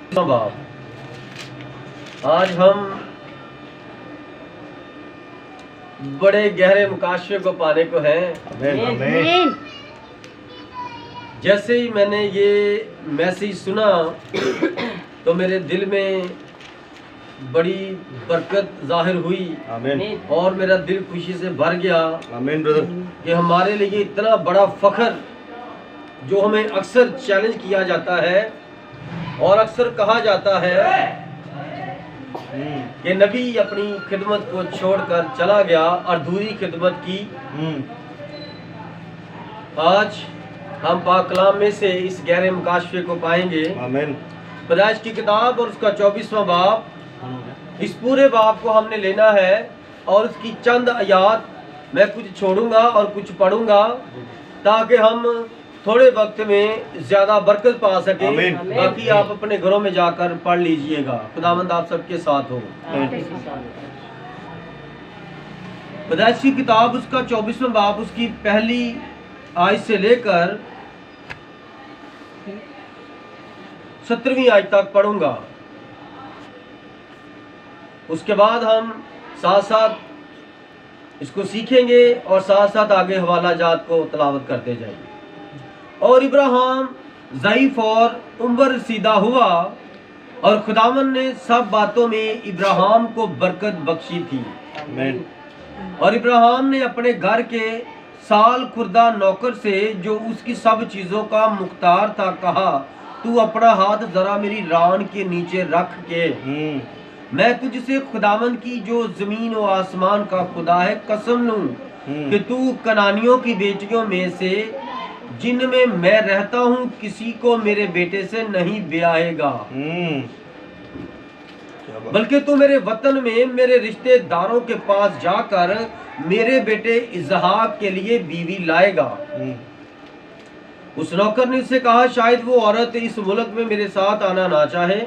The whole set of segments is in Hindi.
बाप, आज हम बड़े गहरे मुकाशफे को पाने को हैं। आमीन। जैसे ही मैंने ये मैसेज सुना तो मेरे दिल में बड़ी बरकत जाहिर हुई। आमीन। और मेरा दिल खुशी से भर गया। आमीन ब्रदर। कि हमारे लिए इतना बड़ा फख्र, जो हमें अक्सर चैलेंज किया जाता है और अक्सर कहा जाता है कि नबी अपनी खिदमत को छोड़कर चला गया, अधूरी खिदमत की। आज हम पाक कलाम में से इस गहरे मुकाशफे को पाएंगे। आमीन। पैदाइश की किताब और उसका 24वां बाब, इस पूरे बाब को हमने लेना है और उसकी चंद आयात मैं कुछ छोड़ूंगा और कुछ पढ़ूंगा, ताकि हम थोड़े वक्त में ज्यादा बरकत पा सके। बाकी आप अपने घरों में जाकर पढ़ लीजिएगा। खुदावंद आप सबके साथ हो। पैदाइश की किताब उसका 24वां बाब, उसकी पहली आयत से लेकर 17वीं आयत तक पढ़ूंगा। उसके बाद हम साथ साथ इसको सीखेंगे और साथ साथ आगे हवाला जात को तलावत करते जाएंगे। और इब्राहिम ज़ईफ और उम्र रसीदा हुआ और खुदावन ने सब बातों में इब्राहिम को बरकत बख्शी थी। आमीन। और इब्राहिम ने अपने घर के साल खुर्दा नौकर से, जो उसकी सब चीजों का मुख्तार था, कहा, तू अपना हाथ जरा मेरी रान के नीचे रख के मैं तुझसे खुदावन की जो जमीन और आसमान का खुदा है कसम लूं कि तू कनानियों की बेटियों में से जिनमें मैं रहता हूँ किसी को मेरे बेटे से नहीं ब्याहेगा, बल्कि तू मेरे वतन में मेरे रिश्तेदारों के पास जाकर मेरे बेटे इजहाक के लिए बीवी लाएगा। उस नौकर ने उससे कहा, शायद वो औरत इस मुल्क में मेरे साथ आना ना चाहे,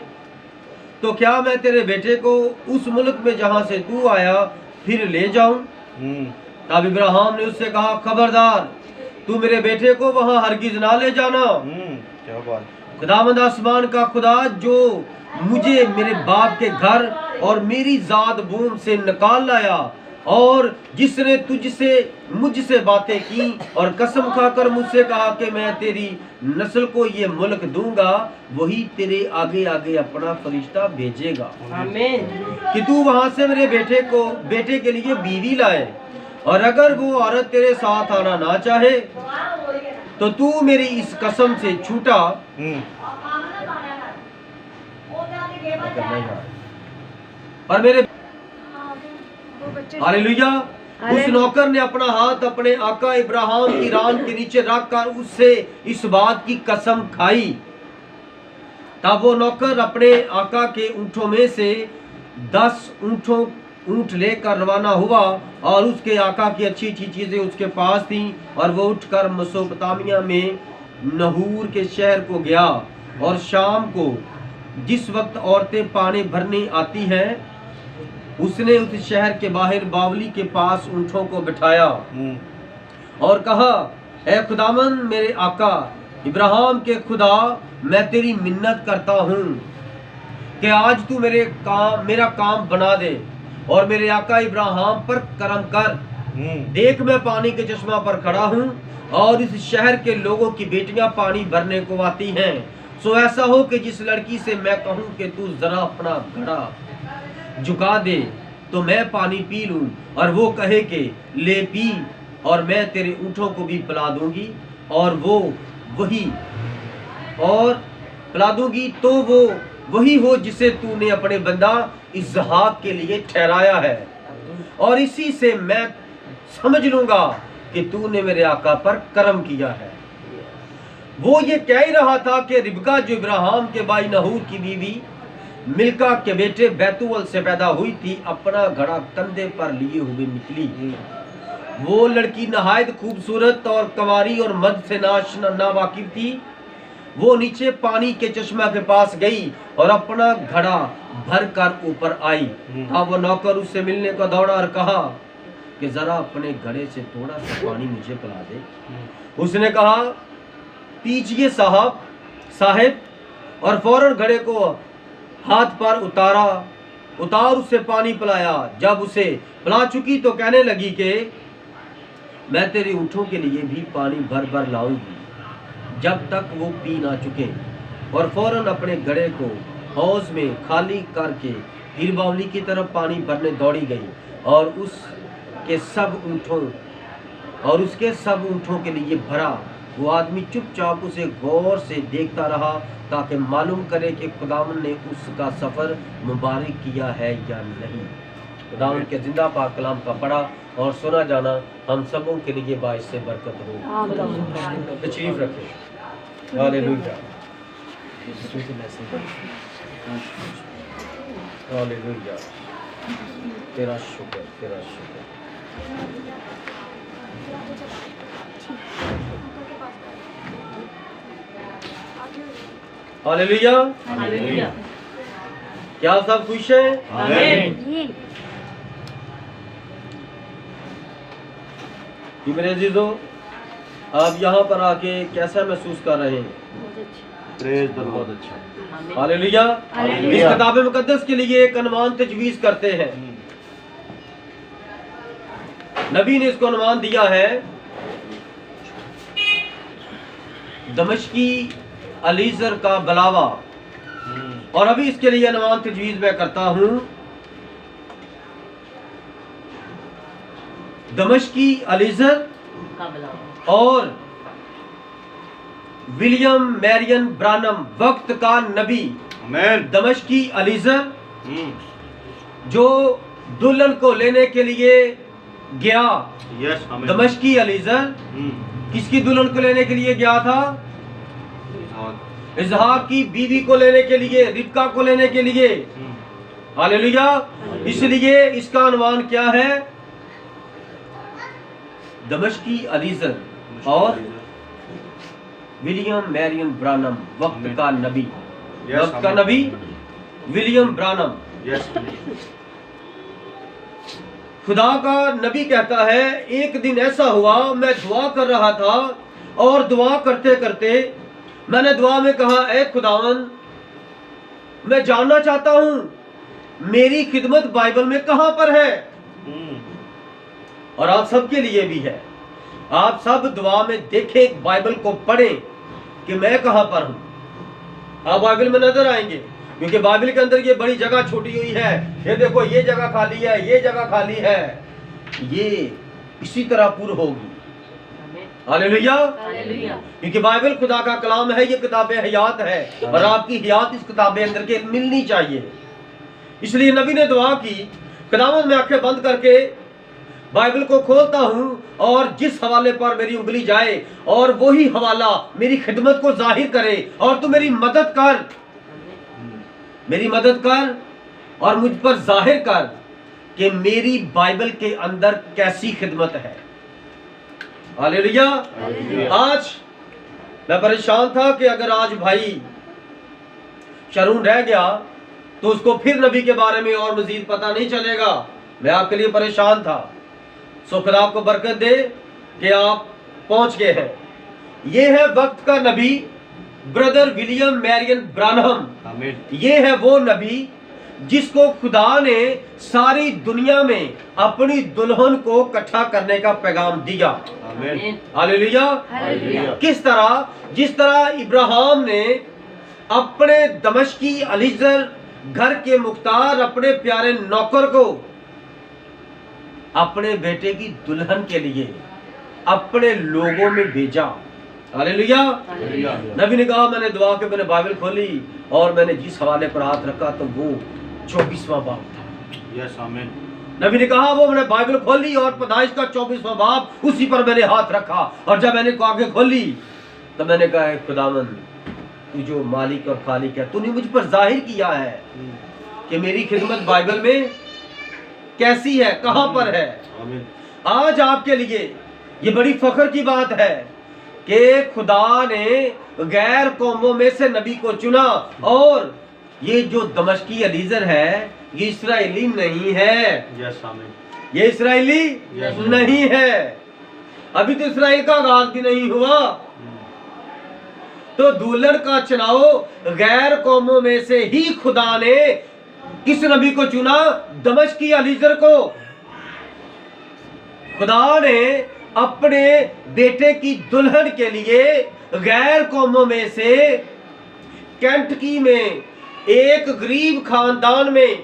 तो क्या मैं तेरे बेटे को उस मुल्क में जहां से तू आया फिर ले जाऊं? तब इब्राहिम ने उससे कहा, खबरदार, तू मेरे बेटे को वहां हरगिज ना ले जाना। क्या बात। खुदावंद आसमान का खुदा, जो मुझे मेरे बाप के घर और मेरी जात बूम से निकाल लाया और जिसने तुझसे मुझसे बातें की और कसम खाकर मुझसे कहा कि मैं तेरी नस्ल को ये मुल्क दूंगा, वही तेरे आगे आगे अपना फरिश्ता भेजेगा। आमीन। कि तू वहां से मेरे बेटे के लिए बीवी लाए, और अगर वो औरत तेरे साथ आना ना चाहे तो तू मेरी इस कसम से छूटा। और मेरे हालेलुया। उस नौकर ने अपना हाथ अपने आका इब्राहिम की रान के नीचे रखकर उससे इस बात की कसम खाई। तब वो नौकर अपने आका के ऊंटों में से 10 ऊंट लेकर रवाना हुआ और उसके आका की अच्छी अच्छी चीजें उसके पास थीं, और वो उठकर मेसोपोटामिया में नहूर के शहर को गया। और शाम को जिस वक्त औरतें पानी भरने आती हैं, उसने उस शहर के बाहर बावली के पास ऊंटों को बिठाया और कहा, ऐ खुदावन मेरे आका इब्राहिम के खुदा, मैं तेरी मिन्नत करता हूँ कि आज तू मेरा काम बना दे और मेरे आका इब्राहिम पर करम कर। देख, मैं पानी के चश्मा पर खड़ा हूँ और इस शहर के लोगों की बेटियां पानी भरने को आती हैं। सो ऐसा हो कि जिस लड़की से मैं कहूँ कि तू जरा अपना घड़ा झुका दे तो मैं पानी पी लूं, और वो कहे कि ले पी, और मैं तेरे ऊँटों को भी पिला दूंगी, और वो वही और पिला दूंगी, तो वो वही हो जिसे तूने अपने बंदा इसहाक के लिए ठहराया है, और इसी से मैं समझ लूंगा कि तूने मेरे आका पर करम किया है। वो ये कह ही रहा था कि रिबका, जो इब्राहिम के भाई नहूर की बीवी मिल्का के बेटे बैतूल से पैदा हुई थी, अपना घड़ा कंधे पर लिए हुए निकली। वो लड़की नहायत खूबसूरत और कंवारी और मर्द से ना वाकिफ थी। वो नीचे पानी के चश्मा के पास गई और अपना घड़ा भर कर ऊपर आई। तब वो नौकर उससे मिलने को दौड़ा और कहा कि जरा अपने घड़े से थोड़ा सा पानी मुझे पिला दे। उसने कहा, पीजिए साहब, और फौरन घड़े को हाथ पर उतार उसे पानी पिलाया। जब उसे पिला चुकी तो कहने लगी कि मैं तेरे ऊँटों के लिए भी पानी भर भर लाऊंगी जब तक वो पी ना चुके। और फौरन अपने घड़े को हौज में खाली करके हीर बावली की तरफ पानी भरने दौड़ी गई और उसके सब ऊँटों के लिए भरा। वो आदमी चुपचाप उसे गौर से देखता रहा ताकि मालूम करे कि खुदावन ने उसका सफ़र मुबारक किया है या नहीं। खुदावन के जिंदा पाक कलाम का पढ़ा और सुना जाना हम सबों के लिए बाइस से बरकत हो। तशरीफ रखें। हालेलुया, हालेलुया, तेरा शुक्र, तेरा शुक्र। Hallelujah, hallelujah. क्या आप सब खुश हैं? आमीन। कि मेरे अजीजों, आप यहाँ पर आके कैसा महसूस कर रहे हैं? Praise the Lord. बहुत अच्छा। हालेलुया। हालेलुया। इस किताब मुकद्दस के लिए एक अनुमान तजवीज करते हैं। नबी ने इसको अनुमान दिया है दमिश्की अलीजर का गलावा। और अभी इसके लिए अनुमान तजवीज मैं करता हूं दमिश्की अलीजर और विलियम मैरियन ब्रानम वक्त का नबी। आमीन। दमिश्की अलीजर जो दुल्हन को लेने के लिए गया। यस आमीन। दमिश्की अलीजर किसकी दुल्हन को लेने के लिए गया था? इसहाक की बीवी को लेने के लिए, रिबका को लेने के लिए। हालेलुया। इसलिए इसका अनुमान क्या है? दमिश्की अलीजर और विलियम मैरियन ब्रानम वक्त का नबी। वक्त का नबी विलियम ब्रानम। यस। खुदा का नबी कहता है एक दिन ऐसा हुआ, मैं दुआ कर रहा था और दुआ करते करते मैंने दुआ में कहा, ऐ खुदावन, मैं जानना चाहता हूं मेरी खिदमत बाइबल में कहां पर है। और आप सबके लिए भी है। आप सब दुआ में देखें, बाइबल को पढ़ें कि मैं कहां पर हूं। आप बाइबल में नजर आएंगे, क्योंकि बाइबल के अंदर ये बड़ी जगह छोटी हुई है। ये देखो, ये जगह खाली है, ये जगह खाली है। ये इसी तरह पूर्ण होगी। हालेलुया। क्योंकि बाइबल खुदा का कलाम है, ये किताबें हयात है और आपकी हयात इस किताबें अंदर के मिलनी चाहिए। इसलिए नबी ने दुआ की, खुदावंद मैं आंखें बंद करके बाइबल को खोलता हूं और जिस हवाले पर मेरी उंगली जाए और वही हवाला मेरी खिदमत को जाहिर करे और तू मेरी मदद कर और मुझ पर जाहिर कर कि मेरी बाइबल के अंदर कैसी खिदमत है। हालेलुया। आज मैं परेशान था कि अगर आज भाई शरून रह गया तो उसको फिर नबी के बारे में और मजीद पता नहीं चलेगा। मैं आपके लिए परेशान था। सो खुदा आपको बरकत दे कि आप पहुंच गए हैं। ये है वक्त का नबी ब्रदर विलियम मैरियन ब्रानहम। आमीन। ये ये है वो नबी जिसको खुदा ने सारी दुनिया में अपनी दुल्हन को इकट्ठा करने का पैगाम दिया। आमीन। हालेलुया। हालेलुया। किस तरह? जिस तरह इब्राहिम ने अपने दमिश्की अलीजर घर के मुख्तार अपने प्यारे नौकर को अपने बेटे की दुल्हन के लिए अपने लोगों में भेजा। हालेलुया। हालेलुया। नबी ने कहा, मैंने दुआ के मैंने बाइबल खोली और मैंने जिस हवाले पर हाथ रखा तो वो 24वां बाब था। यस आमीन। नबी ने कहा, वो मैंने बाइबल खोली और पैदाइश का 24वां बाब, उसी पर मैंने हाथ रखा। और जब मैंने आगे खोली तो मैंने कहा, खुदावंद तू जो मालिक और खालिक है, तूने मुझ पर जाहिर किया है कि मेरी खिदमत बाइबल में कैसी है, कहां पर है। आमीन। आज आपके लिए ये बड़ी फख्र की बात है कि खुदा ने गैर कौमों में से नबी को चुना। और ये जो दमिश्की अलीजर है ये इस्राएली नहीं है। यस आमीन। ये इस्राएली नहीं है। अभी तो इस्राएल का आगाज भी नहीं हुआ। तो दुल्हन का चुनाव गैर कौमों में से ही खुदा ने किस नबी को चुना? दमिश्क की अलीजर को। खुदा ने अपने बेटे की दुल्हन के लिए गैर कौमों में से केंटकी में एक गरीब खानदान में,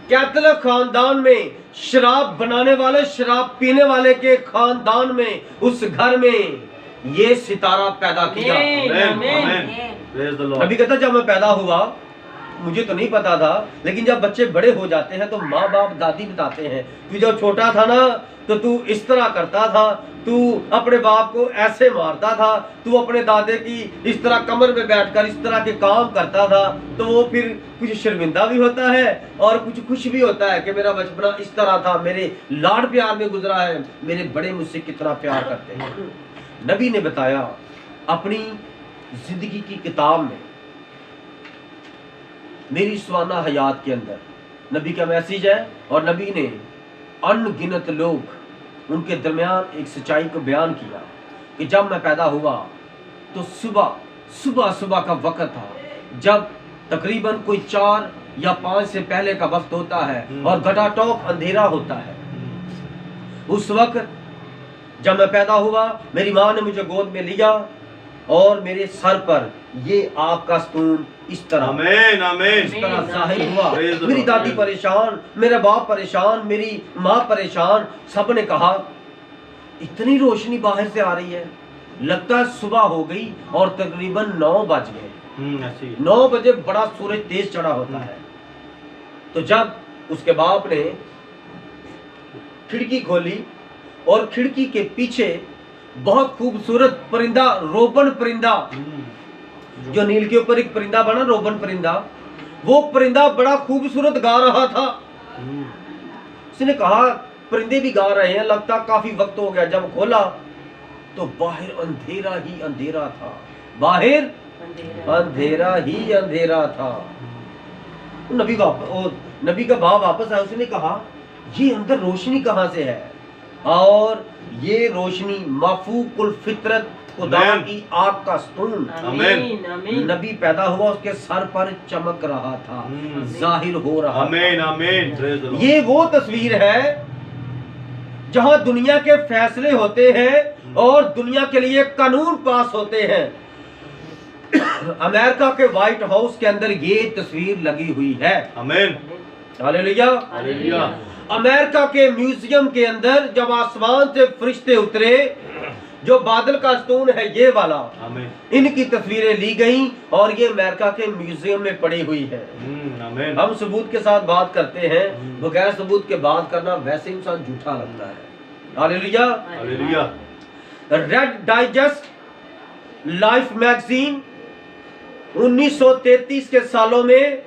कैथलिक खानदान में, शराब बनाने वाले, शराब पीने वाले के खानदान में, उस घर में ये सितारा पैदा किया। Praise the Lord. अभी कहता जब मैं पैदा हुआ मुझे तो नहीं पता था, लेकिन जब बच्चे बड़े हो जाते हैं तो माँ बाप दादी बताते हैं, तू जब छोटा था ना तो तू इस तरह करता था, तू अपने बाप को ऐसे मारता था, तू अपने दादे की इस तरह कमर में बैठकर इस तरह के काम करता था। तो वो फिर कुछ शर्मिंदा भी होता है और कुछ खुश भी होता है कि मेरा बचपना इस तरह था, मेरे लाड प्यार में गुजरा है, मेरे बड़े मुझसे कितना प्यार करते हैं। नबी ने बताया अपनी जिंदगी की किताब में, मेरी स्वाना हयात के अंदर नबी का मैसेज है, और नबी ने अनगिनत लोग उनके दरमियान एक सच्चाई को बयान किया कि जब मैं पैदा हुआ तो सुबह का वक्त था, जब तकरीबन कोई 4 या 5 से पहले का वक्त होता है और घटाटोप अंधेरा होता है। उस वक्त जब मैं पैदा हुआ मेरी माँ ने मुझे गोद में लिया और मेरे सर पर ये आग का स्तून इस तरह इस तरह जाहिर हुआ। मेरी दादी परेशान, मेरा बाप परेशान, मेरी माँ परेशान। सब ने कहा इतनी रोशनी बाहर से आ रही है, लगता है सुबह हो गई, और तकरीबन 9 बज गए। 9 बजे बड़ा सूरज तेज चढ़ा होता है। तो जब उसके बाप ने खिड़की खोली और खिड़की के पीछे बहुत खूबसूरत परिंदा, रोबन परिंदा, जो नील के ऊपर एक परिंदा बना, रोबन परिंदा, वो परिंदा बड़ा खूबसूरत गा रहा था। उसने कहा परिंदे भी गा रहे हैं, लगता काफी वक्त हो गया। जब खोला तो बाहर अंधेरा ही अंधेरा था, बाहर अंधेरा ही अंधेरा था। नबी का बाप वापस आया, उसने कहा ये अंदर रोशनी कहां से है? और ये रोशनी माफूकुल फितरत खुदा की आग का स्तून नबी पैदा हुआ, उसके सर पर चमक रहा था, जाहिर हो रहा था। ये वो तस्वीर है जहां दुनिया के फैसले होते हैं और दुनिया के लिए कानून पास होते हैं। अमेरिका के व्हाइट हाउस के अंदर ये तस्वीर लगी हुई है। हालेलुया। अमेरिका के म्यूजियम के अंदर जब आसमान से फरिश्ते उतरे, जो बादल का स्तून है ये वाला, इनकी तस्वीरें ली गई और ये अमेरिका के म्यूजियम में पड़ी हुई है। हम सबूत के साथ बात करते हैं, बगैर सबूत के बात करना वैसे इंसान झूठा लगता है। Hallelujah. Red digest life magazine 1933 के सालों में,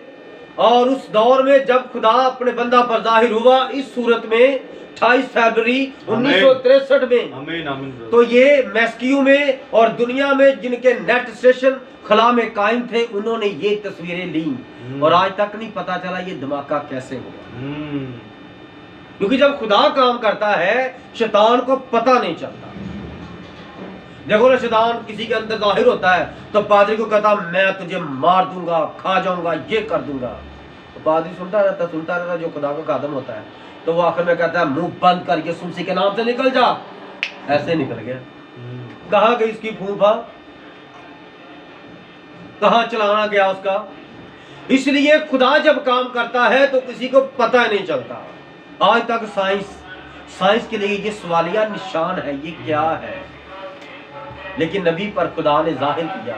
और उस दौर में जब खुदा अपने बंदा पर जाहिर हुआ इस सूरत में 28 फरवरी 1963 में, तो ये मैस्क्यू में और दुनिया में जिनके नेट स्टेशन खला में कायम थे, उन्होंने ये तस्वीरें ली और आज तक नहीं पता चला ये धमाका कैसे हुआ। क्योंकि जब खुदा काम करता है शैतान को पता नहीं चलता। देखो ना, शैतान किसी के अंदर जाहिर होता है तो पादरी को कहता मैं तुझे मार दूंगा, खा जाऊंगा, ये कर दूंगा। तो पादरी सुनता रहता जो खुदा का खादम होता है, तो वो आखिर में कहता है मुंह बंद कर यीशु मसीह के नाम से निकल जा। ऐसे निकल गया। कहाँ गई इसकी फूफा, कहाँ चलाना गया उसका। इसलिए खुदा जब काम करता है तो किसी को पता नहीं चलता। आज तक साइंस के लिए ये सवालिया निशान है, ये क्या है, लेकिन नबी पर खुदा ने जाहिर किया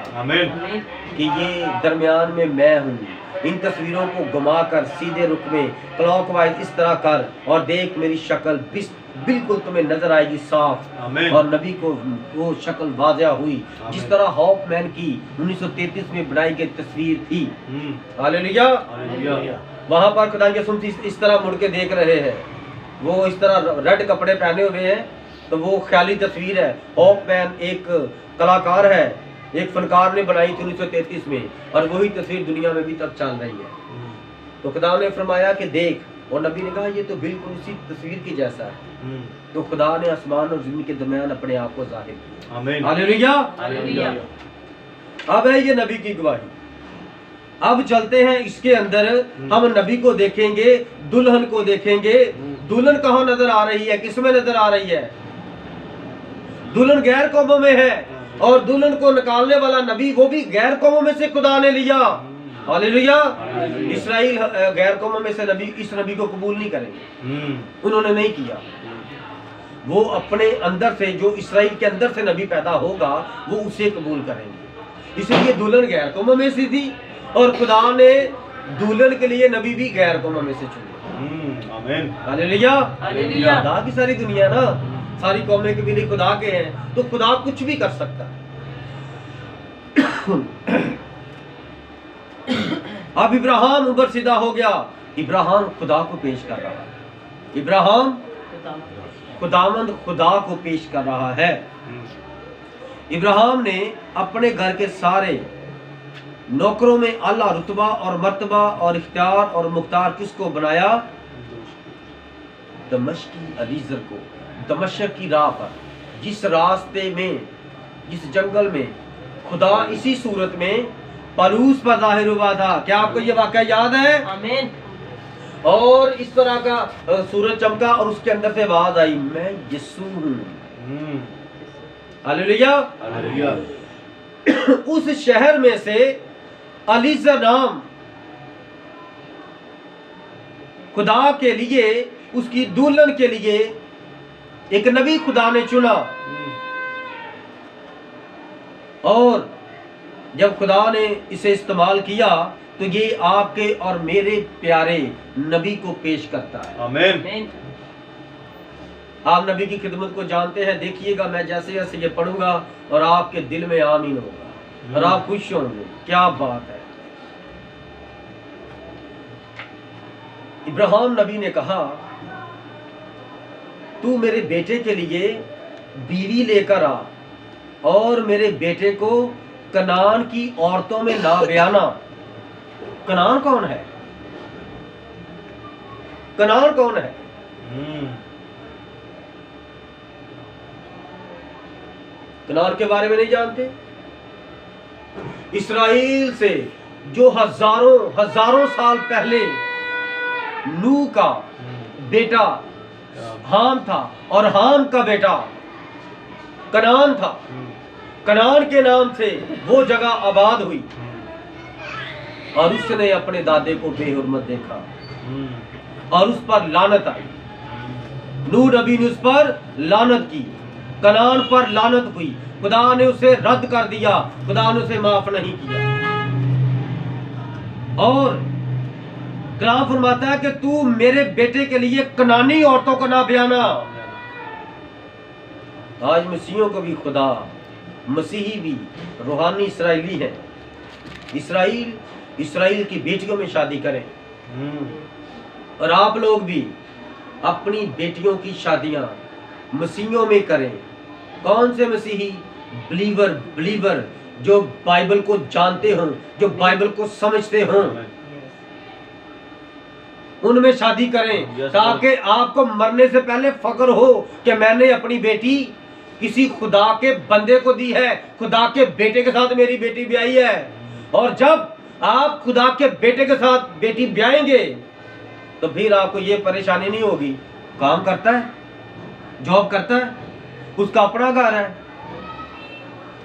कि ये दरमियान में मैं हूँ। इन तस्वीरों को घुमाकर सीधे रुख में क्लॉकवाइज इस तरह कर और देख, मेरी शक्ल बिल्कुल तुम्हें नजर आएगी साफ। और नबी को वो शक्ल वाज़िह हुई जिस तरह हॉकमैन की 1933 में बनाई गई तस्वीर थी। हालेलुया। वहां पर खुदा के सुनती इस तरह मुड़ के देख रहे हैं, वो इस तरह रेड कपड़े पहने हुए हैं, तो वो ख्याली तस्वीर है। हॉकमैन एक कलाकार है, एक फनकार ने बनाई थी 1933 में, और वही तस्वीर दुनिया में भी तक चल रही है। तो खुदा ने फरमाया कि देख, और नबी ने कहा ये तो बिल्कुल उसी तस्वीर की जैसा है। तो खुदा ने आसमान और ज़मीन के दरमियान अपने आप को जाहिर किया। हालेलुया। अब है ये नबी की गवाही। अब चलते हैं इसके अंदर, हम नबी को देखेंगे, दुल्हन को देखेंगे। दुल्हन कहाँ नजर आ रही है, किसमें नजर आ रही है? दुल्हन गैर कौमों में है, और दुल्हन को निकालने वाला नबी वो भी गैर कौमों में से खुदा ने लिया। हालेलुया। इस्राएल गैर कौमों में से नबी, इस नबी को कबूल नहीं करेंगे, उन्होंने नहीं किया। वो अपने अंदर से, जो इस्राएल के अंदर से नबी पैदा होगा, वो उसे कबूल करेंगे। इसलिए दुल्हन गैर कौमों में से थी, और खुदा ने दुल्हन के लिए नबी भी गैर कौमों में से चुने। आमीन। हालेलुया। हालेलुया। खुदा की सारी दुनिया ना, सारी कौमें के भी खुदा के हैं, तो खुदा कुछ भी कर सकता है। अब इब्राहिम उबर सीधा हो गया। इब्राहिम खुदा को पेश कर रहा है। इब्राहिम खुदावंद खुदा को पेश कर रहा है। इब्राहिम ने अपने घर के सारे नौकरों में आला रुतबा और मर्तबा और इख्तियार और मुख्तार किसको बनाया? दमिश्की अलीजर को। दमिश्क की राह पर, जिस रास्ते में, जिस जंगल में खुदा इसी सूरत में पलूस पर जाहिर हुआ था। क्या आपको ये वाकया याद है? आमीन। और इस तरह का सूरज चमका और उसके अंदर से आवाज आई, मैं यीशु हूँ। हालेलुया। हालेलुया। उस शहर में से अलीजर नाम खुदा के लिए, उसकी दुल्हन के लिए एक नबी खुदा ने चुना। और जब खुदा ने इसे इस्तेमाल किया, तो ये आपके और मेरे प्यारे नबी को पेश करता है। आमीन। आमीन। आप नबी की खिदमत को जानते हैं। देखिएगा, मैं जैसे जैसे ये पढ़ूंगा और आपके दिल में आमीन होगा और आप खुश होंगे। क्या बात है। इब्राहिम नबी ने कहा, तू मेरे बेटे के लिए बीवी लेकर आ, और मेरे बेटे को कनान की औरतों में ना बयाना। कनान कौन है? कनान कौन है? कनान के बारे में नहीं जानते? इस्राएल से जो हजारों साल पहले नूह का बेटा हाम था, और हाम का बेटा कनान था। कनान के नाम से वो जगह आबाद हुई, और उसने अपने दादे को बेहुरमत देखा और उस पर लानत आई। नूह नबी ने उस पर लानत की, कनान पर लानत हुई। खुदा ने उसे रद्द कर दिया, खुदा ने उसे माफ नहीं किया। और कलाम फरमाता है कि तू मेरे बेटे के लिए कनानी औरतों को ना बयाना। आज मसीहियों को भी खुदा, मसीही भी रूहानी इसराइली हैं। इस्राएल की बेटियों में शादी करें, और आप लोग भी अपनी बेटियों की शादियां मसीहियों में करें। कौन से मसीही? बिलीवर जो बाइबल को जानते हों, जो बाइबल को समझते हों, उनमें शादी करें, ताकि आपको मरने से पहले फख्र हो कि मैंने अपनी बेटी किसी खुदा के बंदे को दी है। खुदा के बेटे के साथ मेरी बेटी ब्याही है। और जब आप खुदा के बेटे के साथ बेटी ब्याहेंगे, तो फिर आपको ये परेशानी नहीं होगी। काम करता है, जॉब करता है, उसका अपना घर है,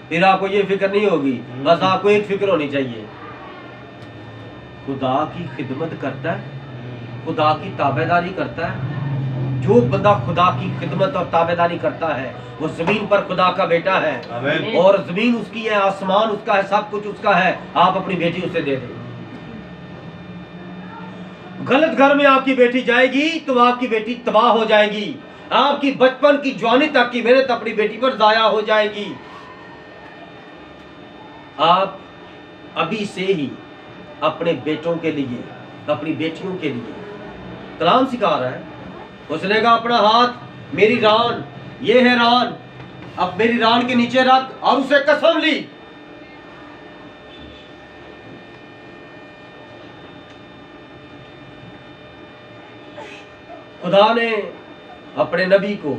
फिर आपको ये फिक्र नहीं होगी। बस आपको एक फिक्र होनी चाहिए, खुदा की खिदमत करता है, खुदा की ताबेदारी करता है। जो बंदा खुदा की खिदमत और ताबेदारी करता है, वो जमीन पर खुदा का बेटा है। आमीन। और जमीन उसकी है, आसमान उसका है, सब कुछ उसका है। आप अपनी बेटी उसे दे दें। गलत घर में आपकी बेटी जाएगी तो आपकी बेटी तबाह हो जाएगी। आपकी बचपन की जवानी तक की मेहनत अपनी बेटी पर जाया हो जाएगी। आप अभी से ही अपने बेटों के लिए, अपनी बेटियों के लिए कलाम सिखा रहा है। उसने कहा, अपना हाथ मेरी रान, ये है रान, अब मेरी रान के नीचे रख, और उसे कसम ली। खुदा ने अपने नबी को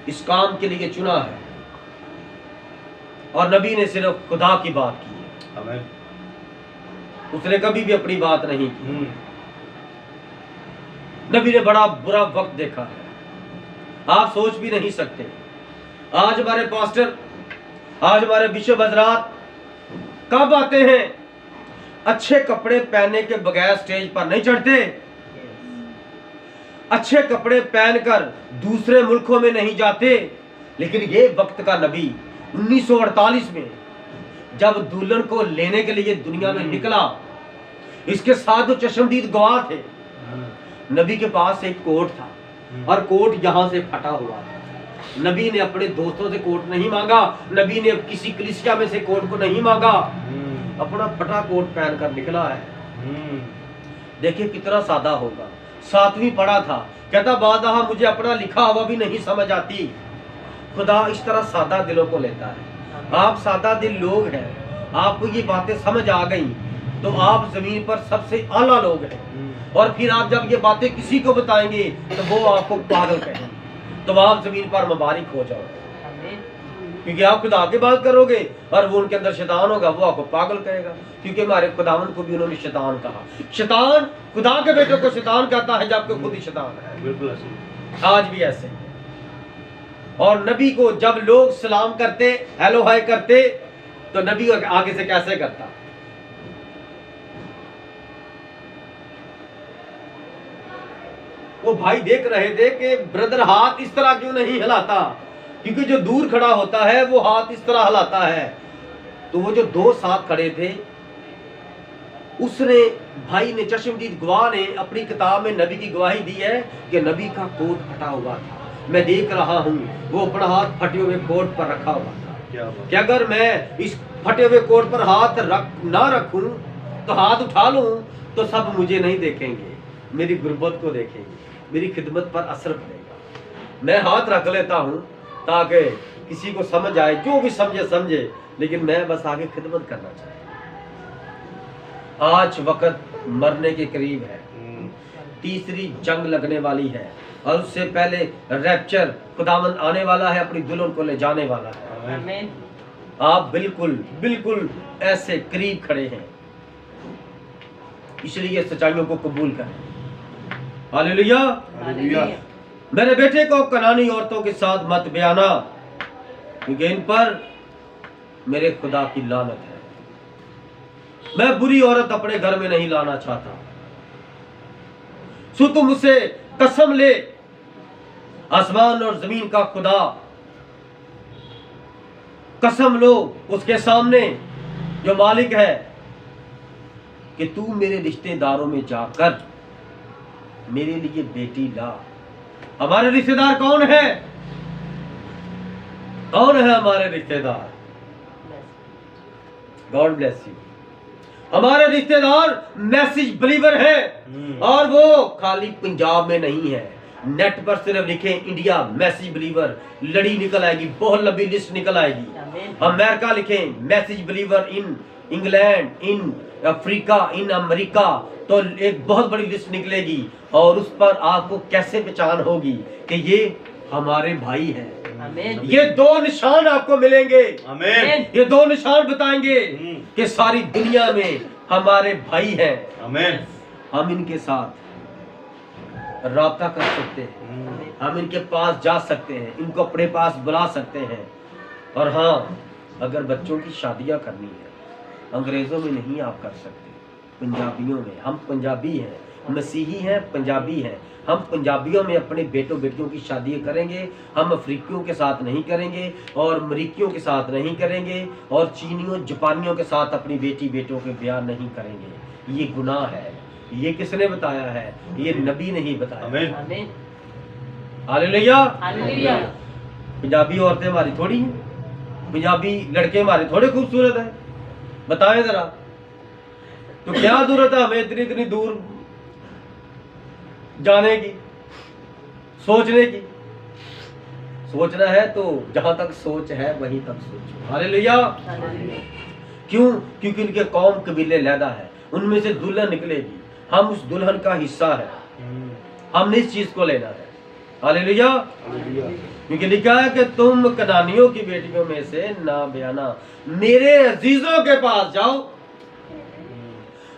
इस काम के लिए चुना है, और नबी ने सिर्फ खुदा की बात की है। आमेन। उसने कभी भी अपनी बात नहीं की। नबी ने बड़ा बुरा वक्त देखा है, आप सोच भी नहीं सकते। आज हमारे पास्टर, आज हमारे बिशप हजरात कब आते हैं? अच्छे कपड़े पहनने के बगैर स्टेज पर नहीं चढ़ते, अच्छे कपड़े पहनकर दूसरे मुल्कों में नहीं जाते। लेकिन ये वक्त का नबी 1948 में जब दुल्हन को लेने के लिए दुनिया में निकला, इसके साथ जो चश्मदीद गवाह थे, नबी के पास एक कोट था और कोट यहां से फटा हुआ था। नबी ने अपने दोस्तों से कोट नहीं मांगा, नबी ने किसी कलीसिया में से कोट को नहीं मांगा, अपना फटा कोट पहनकर निकला है। देखिए कितना सादा होगा। 7वीं पढ़ा था, कहता बादशाह मुझे अपना लिखा हुआ भी नहीं समझ आती। खुदा इस तरह सादा दिलों को लेता है। आप सादा दिल लोग हैं, आपको ये बातें समझ आ गई तो आप जमीन पर सबसे आला लोग हैं। और फिर आप जब ये बातें किसी को बताएंगे तो वो आपको पागल कहेंगे, तो आप जमीन पर मुबारक हो जाओगे, क्योंकि आप खुदा की बात करोगे और वो उनके अंदर शैतान होगा, वो आपको पागल कहेगा। क्योंकि हमारे खुदावन को भी उन्होंने शैतान कहा। शैतान खुदा के बेटे को शैतान कहता है जबकि खुद ही शैतान है। बिल्कुल आज भी ऐसे। और नबी को जब लोग सलाम करते, हेलो हाय करते, तो नबी आगे से कैसे करता? वो भाई देख रहे थे कि ब्रदर हाथ इस तरह क्यों नहीं हिलाता, क्योंकि जो दूर खड़ा होता है वो हाथ इस तरह हिलाता है। तो वो जो दो साथ खड़े थे, उसने भाई ने, चश्मदीद गवाह ने अपनी किताब में नबी की गवाही दी है कि नबी का कोट फटा हुआ था। मैं देख रहा हूं वो अपना हाथ फटे हुए कोट पर रखा हुआ था। कि अगर मैं इस फटे हुए कोट पर हाथ ना रखूं तो हाथ उठा लूं तो सब मुझे नहीं देखेंगे, मेरी गुर्बत को देखेंगे, मेरी खिदमत पर असर पड़ेगा। मैं हाथ रख लेता हूं ताकि किसी को समझ आए, जो भी समझे, लेकिन मैं बस आगे खिदमत करना चाहता हूं। आज वक्त मरने के करीब है, तीसरी जंग लगने वाली है और उससे पहले रैप्चर, खुदावंद आने वाला है, अपनी दुल्हन को ले जाने वाला है। आप बिल्कुल ऐसे करीब खड़े हैं, इसलिए सच्चाइयों को कबूल करें। हालेलुया। मेरे बेटे को कनानी औरतों के साथ मत बयाना, क्योंकि इन पर मेरे खुदा की लानत है। मैं बुरी औरत अपने घर में नहीं लाना चाहता। सो तुम मुझसे कसम ले, आसमान और जमीन का खुदा, कसम लो उसके सामने जो मालिक है, कि तू मेरे रिश्तेदारों में जाकर मेरे लिए बेटी ला। हमारे रिश्तेदार कौन है? कौन है हमारे रिश्तेदार? God bless you. हमारे रिश्तेदार मैसेज बिलीवर है, और वो खाली पंजाब में नहीं है। नेट पर सिर्फ लिखे इंडिया मैसेज बिलीवर, लड़ी निकल आएगी, बहुत लंबी लिस्ट निकल आएगी। अमेरिका लिखें message believer in England, in Africa, in America, तो एक बहुत बड़ी लिस्ट निकलेगी। और उस पर आपको कैसे पहचान होगी कि ये हमारे भाई हैं। ये दो निशान आपको मिलेंगे। ये दो निशान बताएंगे कि सारी दुनिया में हमारे भाई हैं। हम इनके साथ राब्ता कर सकते हैं, हम इनके पास जा सकते हैं, इनको अपने पास बुला सकते हैं। और हाँ, अगर बच्चों की शादियां करनी है, अंग्रेजों में नहीं आप कर सकते, पंजाबियों में। हम पंजाबी हैं, मसीही हैं, पंजाबी हैं। हम पंजाबियों में अपने बेटों बेटियों की शादियाँ करेंगे। हम अफ्रीकियों के साथ नहीं करेंगे, और अमरीकियों के साथ नहीं करेंगे, और चीनियों जापानियों के साथ अपनी बेटी बेटों के ब्याह नहीं करेंगे। ये गुनाह है। ये किसने बताया है? ये नबी ने ही बताया। हालेलुया। पंजाबी औरतें हमारी थोड़ी हैं, पंजाबी लड़के हमारे थोड़े खूबसूरत हैं? बताएं जरा। तो क्या जरूरत है हमें इतनी दूर जाने की, सोचने की? सोचना है तो जहां तक सोच है वहीं तक सोचो। हालेलुया। क्यों? क्योंकि उनके कौम कबीले लैदा है, उनमें से दुल्हन निकलेगी। हम उस दुल्हन का हिस्सा है, हमने इस चीज को लेना है। हालेलुया। क्योंकि लिखा है कि तुम कनानियों की बेटियों में से ना बयाना मेरे अजीजों के पास जाओ।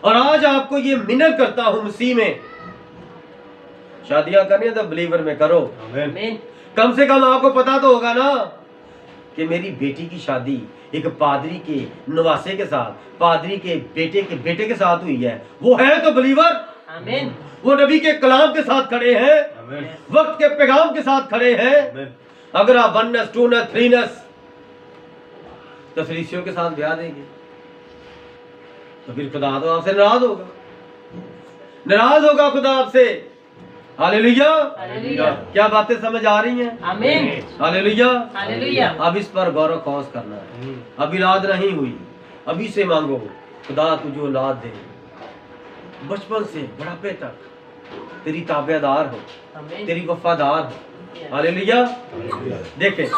और आज आपको ये मिन्नत करता हूं मसीह में, शादियां करनी है तो बिलीवर में करो। कम से कम आपको पता तो होगा ना कि मेरी बेटी की शादी एक पादरी के नवासे के साथ, पादरी के बेटे के साथ हुई है। वो है तो बिलीवर, वो नबी के कलाम के साथ खड़े हैं, वक्त के पैगाम के साथ खड़े हैं। अगर आप 1 2 3 तो फरीसियों के साथ ब्याह देंगे तो फिर खुदा तो आपसे नाराज होगा खुदा आपसे। हालेलुया। क्या बातें समझ आ रही हैं? आमीन। हालेलुया। अब इस पर गौर खौस करना है। अभी औलाद नहीं हुई, अभी से मांगो खुदा तुझे औलाद दे, बचपन से बुढ़ापे तक तेरी ताबेदार हो, तेरी वफादार हो। हालेलुया। देखे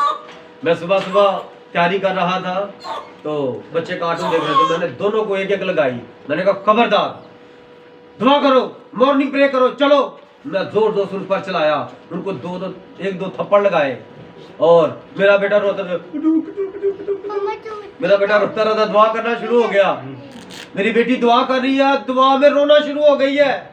मैं सुबह सुबह तैयारी कर रहा था तो बच्चे कार्टून देख रहे थे, मैंने दोनों को एक एक लगाई। मैंने कहा खबरदार दुआ करो, मॉर्निंग प्रे करो, चलो। मैं जोर जोर से उन पर चलाया, उनको एक दो थप्पड़ लगाए और मेरा बेटा रोता रहता, दुआ करना शुरू हो गया। मेरी बेटी दुआ कर रही है, दुआ में रोना शुरू हो गई है।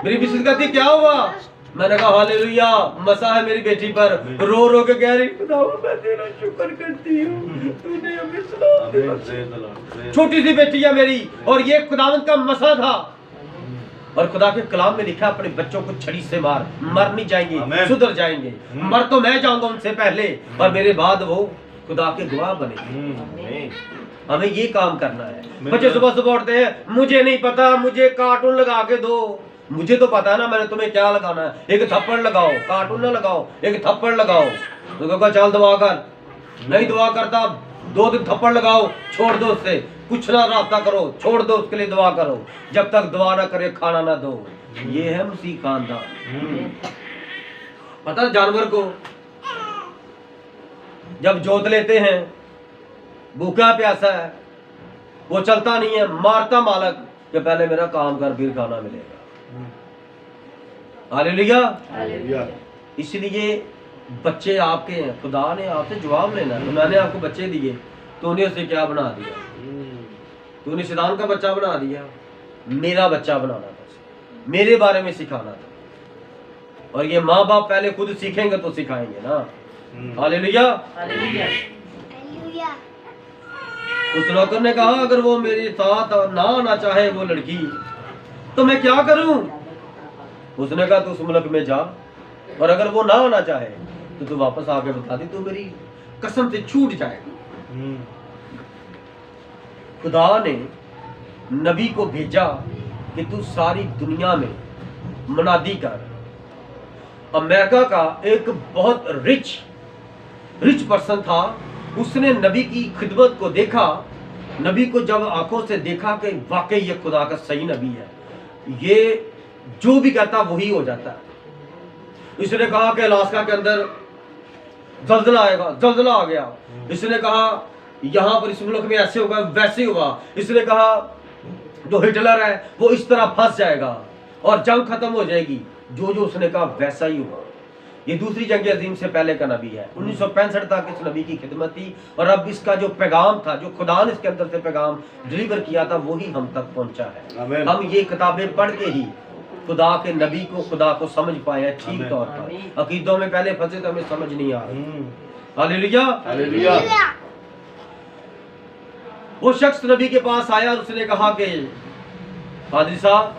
मेरी मिसेस कहती क्या हुआ? मैंने कहा हालेलुया, मसा है मेरी बेटी पर। रो रो के कह रही खुदा मैं तेरा शुक्र करती हूँ, तूने हमें सुना। छोटी सी बेटी है मेरी और ये खुदावंत का मसा था। और खुदा के कलाम में लिखा अपने बच्चों को छड़ी से मार, मर नहीं जाएंगे, सुधर जाएंगे। मर तो मैं जाऊंगा उनसे पहले और मेरे बाद वो खुदा के गवाह बने। हमें ये काम करना है। बच्चे सुबह सुबह उठते हैं, मुझे नहीं पता, मुझे कार्टून लगा के दो। मुझे तो पता है ना मैंने तुम्हें क्या लगाना है। एक थप्पड़ लगाओ, कार्टून ना लगाओ, एक थप्पड़ लगाओ। तो कहा चल दुआ कर, नहीं दुआ करता 2 दिन थप्पड़ लगाओ, छोड़ दो उससे, कुछ ना रास्ता करो, छोड़ दो, उसके लिए दुआ करो। जब तक दुआ ना करे खाना ना दो। ये है मसीह खानदान। पता जानवर को जब जोत लेते हैं, भूखा प्यासा है, वो चलता नहीं है, मारता मालक कि पहले मेरा काम कर फिर खाना मिलेगा। हालेलुया। इसलिए बच्चे आपके हैं, खुदा ने आपसे जवाब लेना है। तो मैंने आपको बच्चे दिए, तूने उसे क्या बना दिया? तूने शैतान का बच्चा बना दिया। मेरा बच्चा बनाना था, मेरे बारे में सिखाना था। और ये माँ बाप पहले खुद सीखेंगे तो सिखाएंगे ना। हालेलुया। उस नौकर ने कहा अगर वो मेरे साथ ना आना चाहे वो लड़की तो मैं क्या करूं? उसने कहा तू उस मुल्क में जा, और अगर वो ना आना चाहे तो तू वापस आके बता दी, तो मेरी कसम से छूट जाएगी। खुदा ने नबी को भेजा कि तू सारी दुनिया में मुनादी कर। अमेरिका का एक बहुत रिच पर्सन था, उसने नबी की खिदमत को देखा। नबी को जब आंखों से देखा कि वाकई ये खुदा का सही नबी है, ये जो भी कहता वही हो जाता है। इसने कहा कि अलास्का के अंदर जल्जला आएगा, जल्जला आ गया। इसने कहा यहाँ पर इस मुल्क में ऐसे होगा, वैसे हुआ। इसने कहा जो हिटलर है वो इस तरह फंस जाएगा और जंग खत्म हो जाएगी। जो जो उसने कहा वैसा ही हुआ। ये दूसरी जंग अजीम से पहले का नबी है। 1965 तक इस नबी की खिदमत थी और अब इसका जो पैगाम था, जो खुदा ने इसके अंदर से पैगाम डिलीवर किया था, वही हम तक पहुंचा है। हम ये किताबें पढ़ के ही खुदा के नबी को, खुदा को समझ पाए हैं ठीक तौर पर। अकीदों में पहले फंसे तो हमें समझ नहीं आ रही। हालेलुया। हालेलुया। वो शख्स नबी के पास आया और उसने कहा कि पादरी साहब,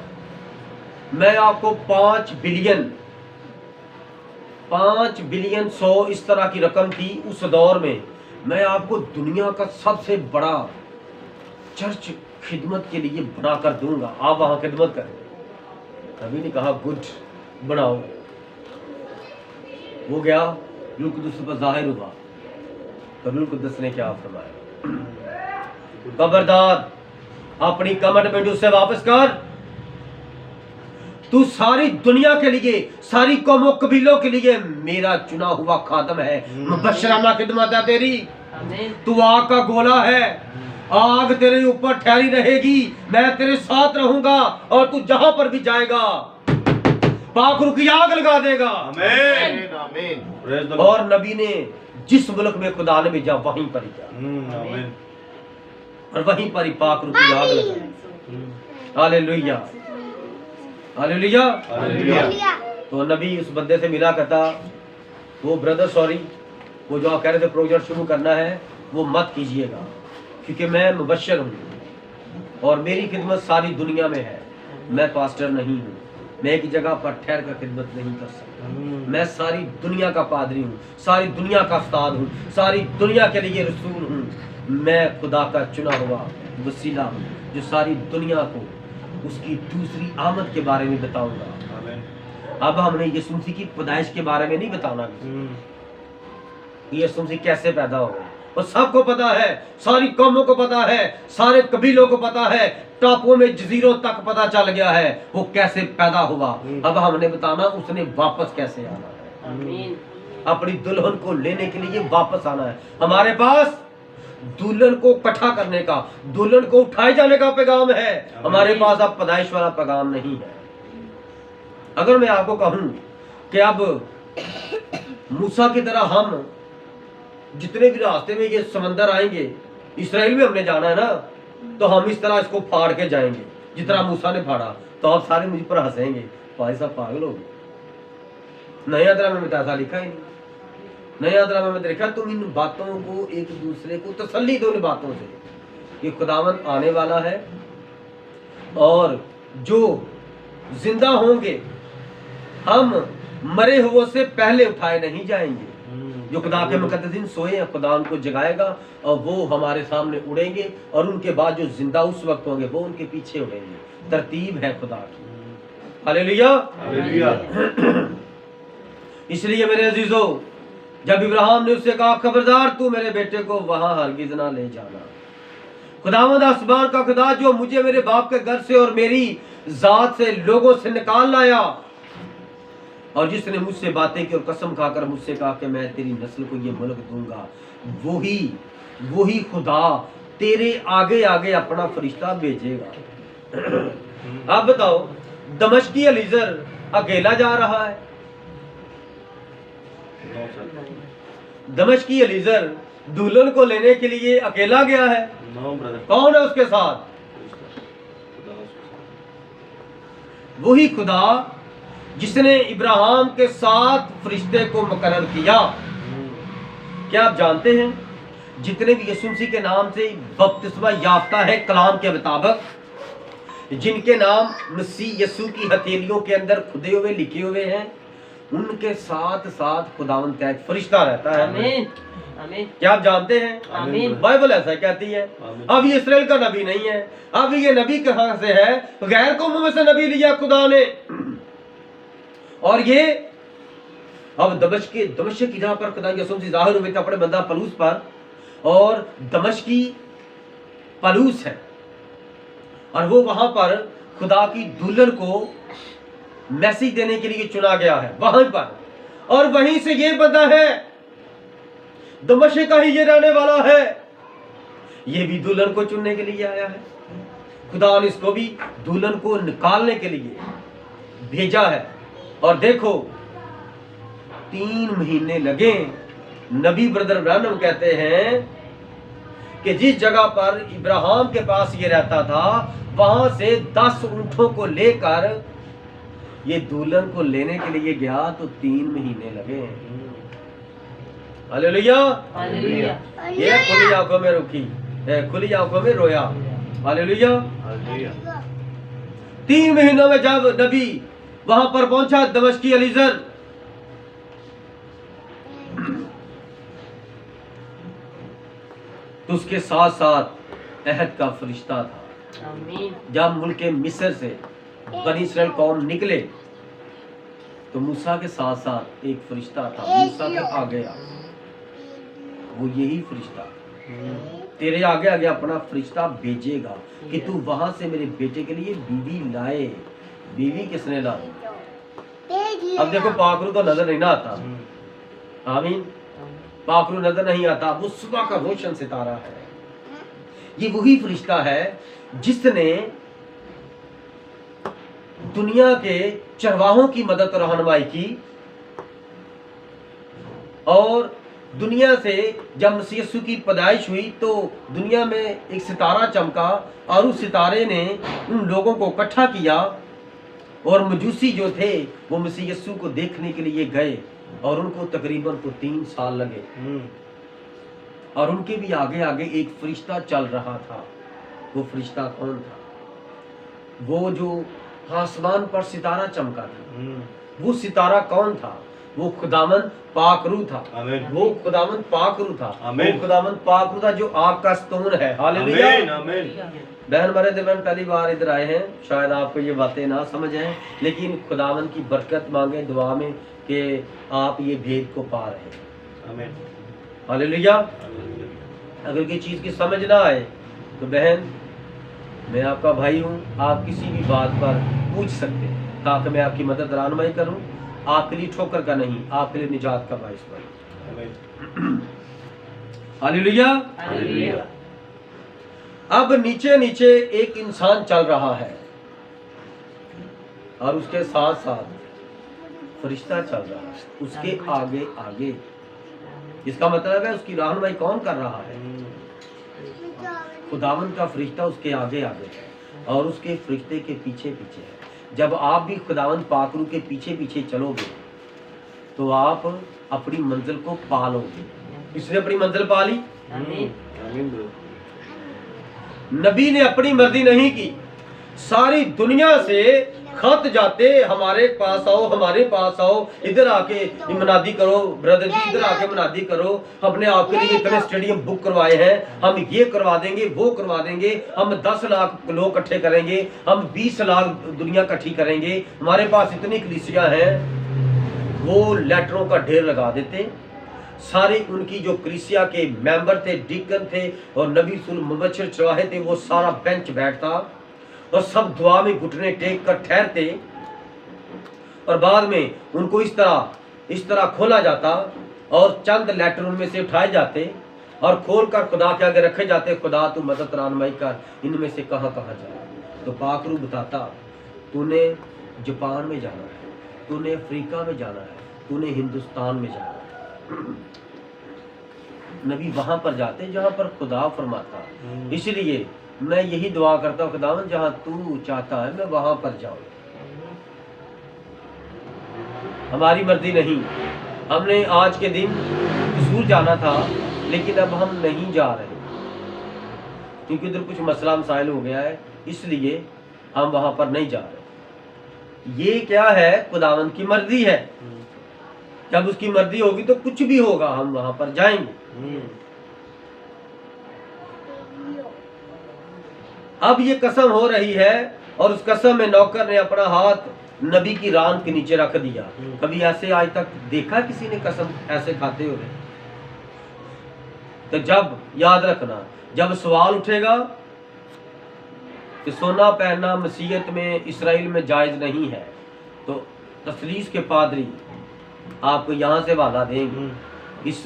मैं आपको 5 बिलियन 100 इस तरह की रकम थी उस दौर में, मैं आपको दुनिया का सबसे बड़ा चर्च खिदमत के लिए बना कर दूंगा, आप वहां खिदमत करें। नबी ने कहा गुड, बनाओ। वो गया, रूह कुद्दुस पर जाहिर हुआ तो रूह कुद्दुस ने क्या फरमाया? खबरदार, अपनी कमिटमेंट उससे वापस कर। तू सारी दुनिया के लिए, सारी कौमों कबीलों के लिए मेरा चुना हुआ खादम है। मुबशराना खिदमत है तेरी। तू आग का गोला है, आग तेरे ऊपर ठहरी रहेगी। मैं तेरे साथ रहूंगा और तू जहां पर भी जाएगा पाक रूह की आग लगा देगा। Amen. Amen. Praise the Lord. और नबी ने जिस मुल्क में खुदा ने भेजा वहीं पर ही जा, Amen. और वहीं पर ही पाक रूह की आग लगाई। Hallelujah, hallelujah. Hallelujah. तो नबी उस बंदे से मिला, कहता वो ब्रदर सॉरी, वो जो आप कह रहे थे प्रोजेक्ट शुरू करना है वो मत कीजिएगा, क्योंकि मैं मुबशर हूँ और मेरी खिदमत सारी दुनिया में है। मैं पास्टर नहीं हूँ, मैं एक जगह पर ठहर कर खिदमत नहीं कर सकता। मैं सारी दुनिया का पादरी हूँ, सारी दुनिया का उस्ताद हूँ, सारी दुनिया के लिए रसूल हूँ। मैं खुदा का चुना हुआ वसीला हूँ जो सारी दुनिया को उसकी दूसरी आमद के बारे में बताऊंगा। Amen. अब हमने यीशु मसीह की पैदाइश के बारे में नहीं बताना, यीशु मसीह कैसे पैदा हो, और सबको पता है, सारी कौमों को पता है, सारे कबीलों को पता है, टापुओं में जजीरों तक पता चल गया है वो कैसे पैदा हुआ। अब हमने बताना उसने वापस कैसे आना है। आमीन। अपनी दुल्हन को लेने के लिए वापस आना है। हमारे पास दुल्हन को इकट्ठा करने का, दुल्हन को उठाए जाने का पैगाम है, हमारे पास अब पैदाइश वाला पैगाम नहीं है। अगर मैं आपको कहूं कि अब मूसा की तरह हम जितने भी रास्ते में ये समंदर आएंगे, इसराइल में हमने जाना है ना, तो हम इस तरह इसको फाड़ के जाएंगे जिस तरह मूसा ने फाड़ा, तो आप सारे मुझ पर हंसेंगे, भाई साहब पागल हो गए। नया दरा में ऐसा लिखा ही नहीं। नया दरा में देखा तुम इन बातों को एक दूसरे को तसल्ली दो इन बातों से, ये खुदावंद आने वाला है और जो जिंदा होंगे हम मरे हुए से पहले उठाए नहीं जाएंगे। जो खुदा के मुकद्दसीन सोए हैं खुदा उनको जगाएगा और वो हमारे सामने उड़ेंगे, और उनके बाद जो जिंदा उस वक्त होंगे वो उनके पीछे उड़ेंगे। तरतीब है खुदा की। Hallelujah, hallelujah. इसलिए मेरे अजीजों, जब इब्राहिम ने उससे कहा खबरदार तू मेरे बेटे को वहां हरगिज ना ले जाना, खुदावंद आसमान का खुदा जो मुझे मेरे बाप के घर से और मेरी जात से लोगों से निकाल लाया, और जिसने मुझसे बातें की और कसम खाकर मुझसे कहा कि मैं तेरी नस्ल को ये मुल्क दूंगा, वही खुदा तेरे आगे आगे अपना फरिश्ता भेजेगा। अब बताओ, दमिश्की एलीजर अकेला जा रहा है? No, sir. दमिश्की एलीजर दुल्हन को लेने के लिए अकेला गया है? No, brother. कौन है उसके साथ? वही खुदा जिसने इब्राहिम के साथ फरिश्ते को मुकर्रर किया। क्या आप जानते हैं जितने भी यीशु मसीह के नाम से बपतिस्मा याफ्ता है कलाम के मुताबिक, जिनके नाम मसीह यीशु की हथेलियों के अंदर खुदे हुए लिखे हुए हैं, उनके साथ साथ खुदावंद का एक फरिश्ता रहता है। आमीन। आमीन। क्या आप जानते हैं? आमीन। बाइबल ऐसा कहती है। अब ये इसराइल का नबी नहीं है, अब ये नबी कहां से है? गैर कौमों में से नबी लिया खुदा ने। और ये अब दमिश्क की जगह पर खुदा यीशु मसीह जाहिर हुए थे अपने बंदा पलूस पर, और दमिश्की पलूस है, और वो वहां पर खुदा की दुल्हन को मैसेज देने के लिए चुना गया है वहां पर, और वहीं से ये बंदा है, दमिश्क का ही ये रहने वाला है, ये भी दुल्हन को चुनने के लिए आया है। खुदा ने इसको भी दुल्हन को निकालने के लिए भेजा है। और देखो 3 महीने लगे। नबी ब्रदर ब्रानम कहते हैं कि जिस जगह पर इब्राहिम के पास ये रहता था वहां से 10 ऊंटों को लेकर ये दुल्हन को लेने के लिए गया तो 3 महीने लगे। हालेलुया। हालेलुया। ये खुली आंखों में रुकी, खुली आंखों में रोया। हालेलुया। हालेलुया। 3 महीनों में जब नबी वहां पर पहुंचा दमिश्की एलीजर, तो उसके साथ साथ अहद का फरिश्ता था। आमीन। जब मुल्क मिस्र से बनी इस्राएल कौम निकले तो मूसा के साथ साथ एक फरिश्ता था, मूसा के आगे वो यही फरिश्ता तेरे आगे आगे अपना फरिश्ता भेजेगा कि तू वहां से मेरे बेटे के लिए बीवी लाए। बीवी किसने लाई? अब देखो पाखरू तो नजर नहीं ना आता। आमीन। पाखरू नजर नहीं आता, वो सुबह का रोशन सितारा है। ये वही फरिश्ता है जिसने दुनिया के चरवाहों की मदद और रहनुमाई की, और दुनिया से जब मसीह यीशु की पैदाइश हुई तो दुनिया में एक सितारा चमका और उस सितारे ने उन लोगों को इकट्ठा किया, और मजूसी जो थे वो मसीह यीशु को देखने के लिए गए और उनको तकरीबन 3 साल लगे, और उनके भी आगे आगे एक फरिश्ता चल रहा था। वो फरिश्ता कौन था? वो जो आसमान पर सितारा चमका था, वो सितारा कौन था? वो खुदावंद पाकरू था। आमीन। वो खुदावंद पाकरू था। आमीन। वो खुदावंद पाकरू था जो आग का स्तून है। हालेलुया। आमीन, आमीन। बहन हमारे बहन पहली बार इधर आए हैं, शायद आपको ये बातें ना समझ आए, लेकिन खुदावंद की बरकत मांगे दुआ में कि आप ये भेद को पा रहे हैं। आमीन। हालेलुया। हालेलुया। अगर कोई चीज़ की समझ ना आए तो बहन, मैं आपका भाई हूँ, आप किसी भी बात पर पूछ सकते हैं ताकि मैं आपकी मदद रहनुमाई करूँ, आपके लिए ठोकर का नहीं, आपके लिए निजात का बाइस बनूं। आमीन। हालेलुया। हालेलुया। अब नीचे नीचे एक इंसान चल रहा है और उसके साथ साथ फरिश्ता चल रहा है, उसके आगे आगे। इसका मतलब है उसकी रहनुमाई कौन कर रहा है? खुदावंद का फरिश्ता उसके आगे आगे है और उसके फरिश्ते के पीछे पीछे है। जब आप भी खुदावंद पाकरू के पीछे पीछे चलोगे तो आप अपनी मंजिल को पालोगे। किसने अपनी मंजिल पाली? आमीन। आमीन ब्रो। नबी ने अपनी मर्जी नहीं की, सारी दुनिया से खत जाते, हमारे पास आओ, हमारे पास आओ, इधर आके मनादी करो ब्रदर जी, इधर आके मनादी करो, हमने आपके लिए इतने स्टेडियम बुक करवाए हैं, हम ये करवा देंगे, वो करवा देंगे, हम 10 लाख लोग इकट्ठे करेंगे, हम 20 लाख दुनिया इकट्ठी करेंगे, हमारे पास इतनी कलीसियां हैं। वो लेटरों का ढेर लगा देते। सारे उनकी जो कलीसिया के मेंबर थे, डीकन थे और नबी सुल मुबशर चरवाहे थे, वो सारा बेंच बैठता और सब दुआ में घुटने टेक कर ठहरते, और बाद में उनको इस तरह खोला जाता और चंद लेटर उनमें से उठाए जाते और खोल कर खुदा के आगे रखे जाते। खुदा तू मदद रहनुमाई कर, इनमें से कहाँ कहाँ जाए। तो पाकरू बताता, तूने जापान में जाना है, तूने अफ्रीका में जाना है, तूने हिंदुस्तान में जाना है। नबी वहां पर जाते जहां पर खुदा फरमाता। इसलिए मैं यही दुआ करता हूँ, खुदावंद जहां तू चाहता है मैं वहां पर जाऊं। हमारी मर्जी नहीं। हमने आज के दिन कसूर जाना था लेकिन अब हम नहीं जा रहे क्योंकि उधर कुछ मसला मसाइल हो गया है, इसलिए हम वहां पर नहीं जा रहे। ये क्या है? खुदावंद की मर्जी है। जब उसकी मर्जी होगी तो कुछ भी होगा, हम वहां पर जाएंगे। अब ये कसम हो रही है और उस कसम में नौकर ने अपना हाथ नबी की रान के नीचे रख दिया। कभी ऐसे आज तक देखा किसी ने कसम ऐसे खाते हुए? तो जब याद रखना, जब सवाल उठेगा कि सोना पहनना मसीहत में इस्राएल में जायज नहीं है, तो तसलीस के पादरी आपको यहाँ से वाला देंगे, इस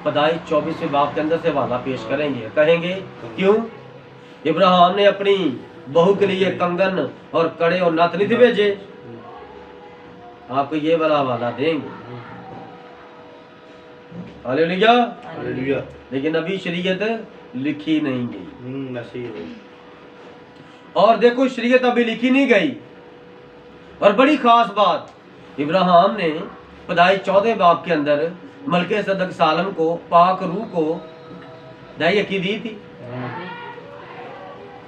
पैदाइश 24वें बाब के अंदर से वाला पेश करेंगे। कहेंगे क्यों? इब्राहिम ने अपनी बहू के लिए कंगन और कड़े और नथ नहीं थे भेजे, आपको ये वाला देंगे। हालेलुया। हालेलुया। लेकिन अभी शरीयत लिखी नहीं गई। मसीह। और देखो शरीयत अभी लिखी नहीं गई। और बड़ी खास बात, इब्राहिम ने पैदाइश 14 बाब के अंदर मलके सदक सालम को, पाक रूह को दाई की दी थी।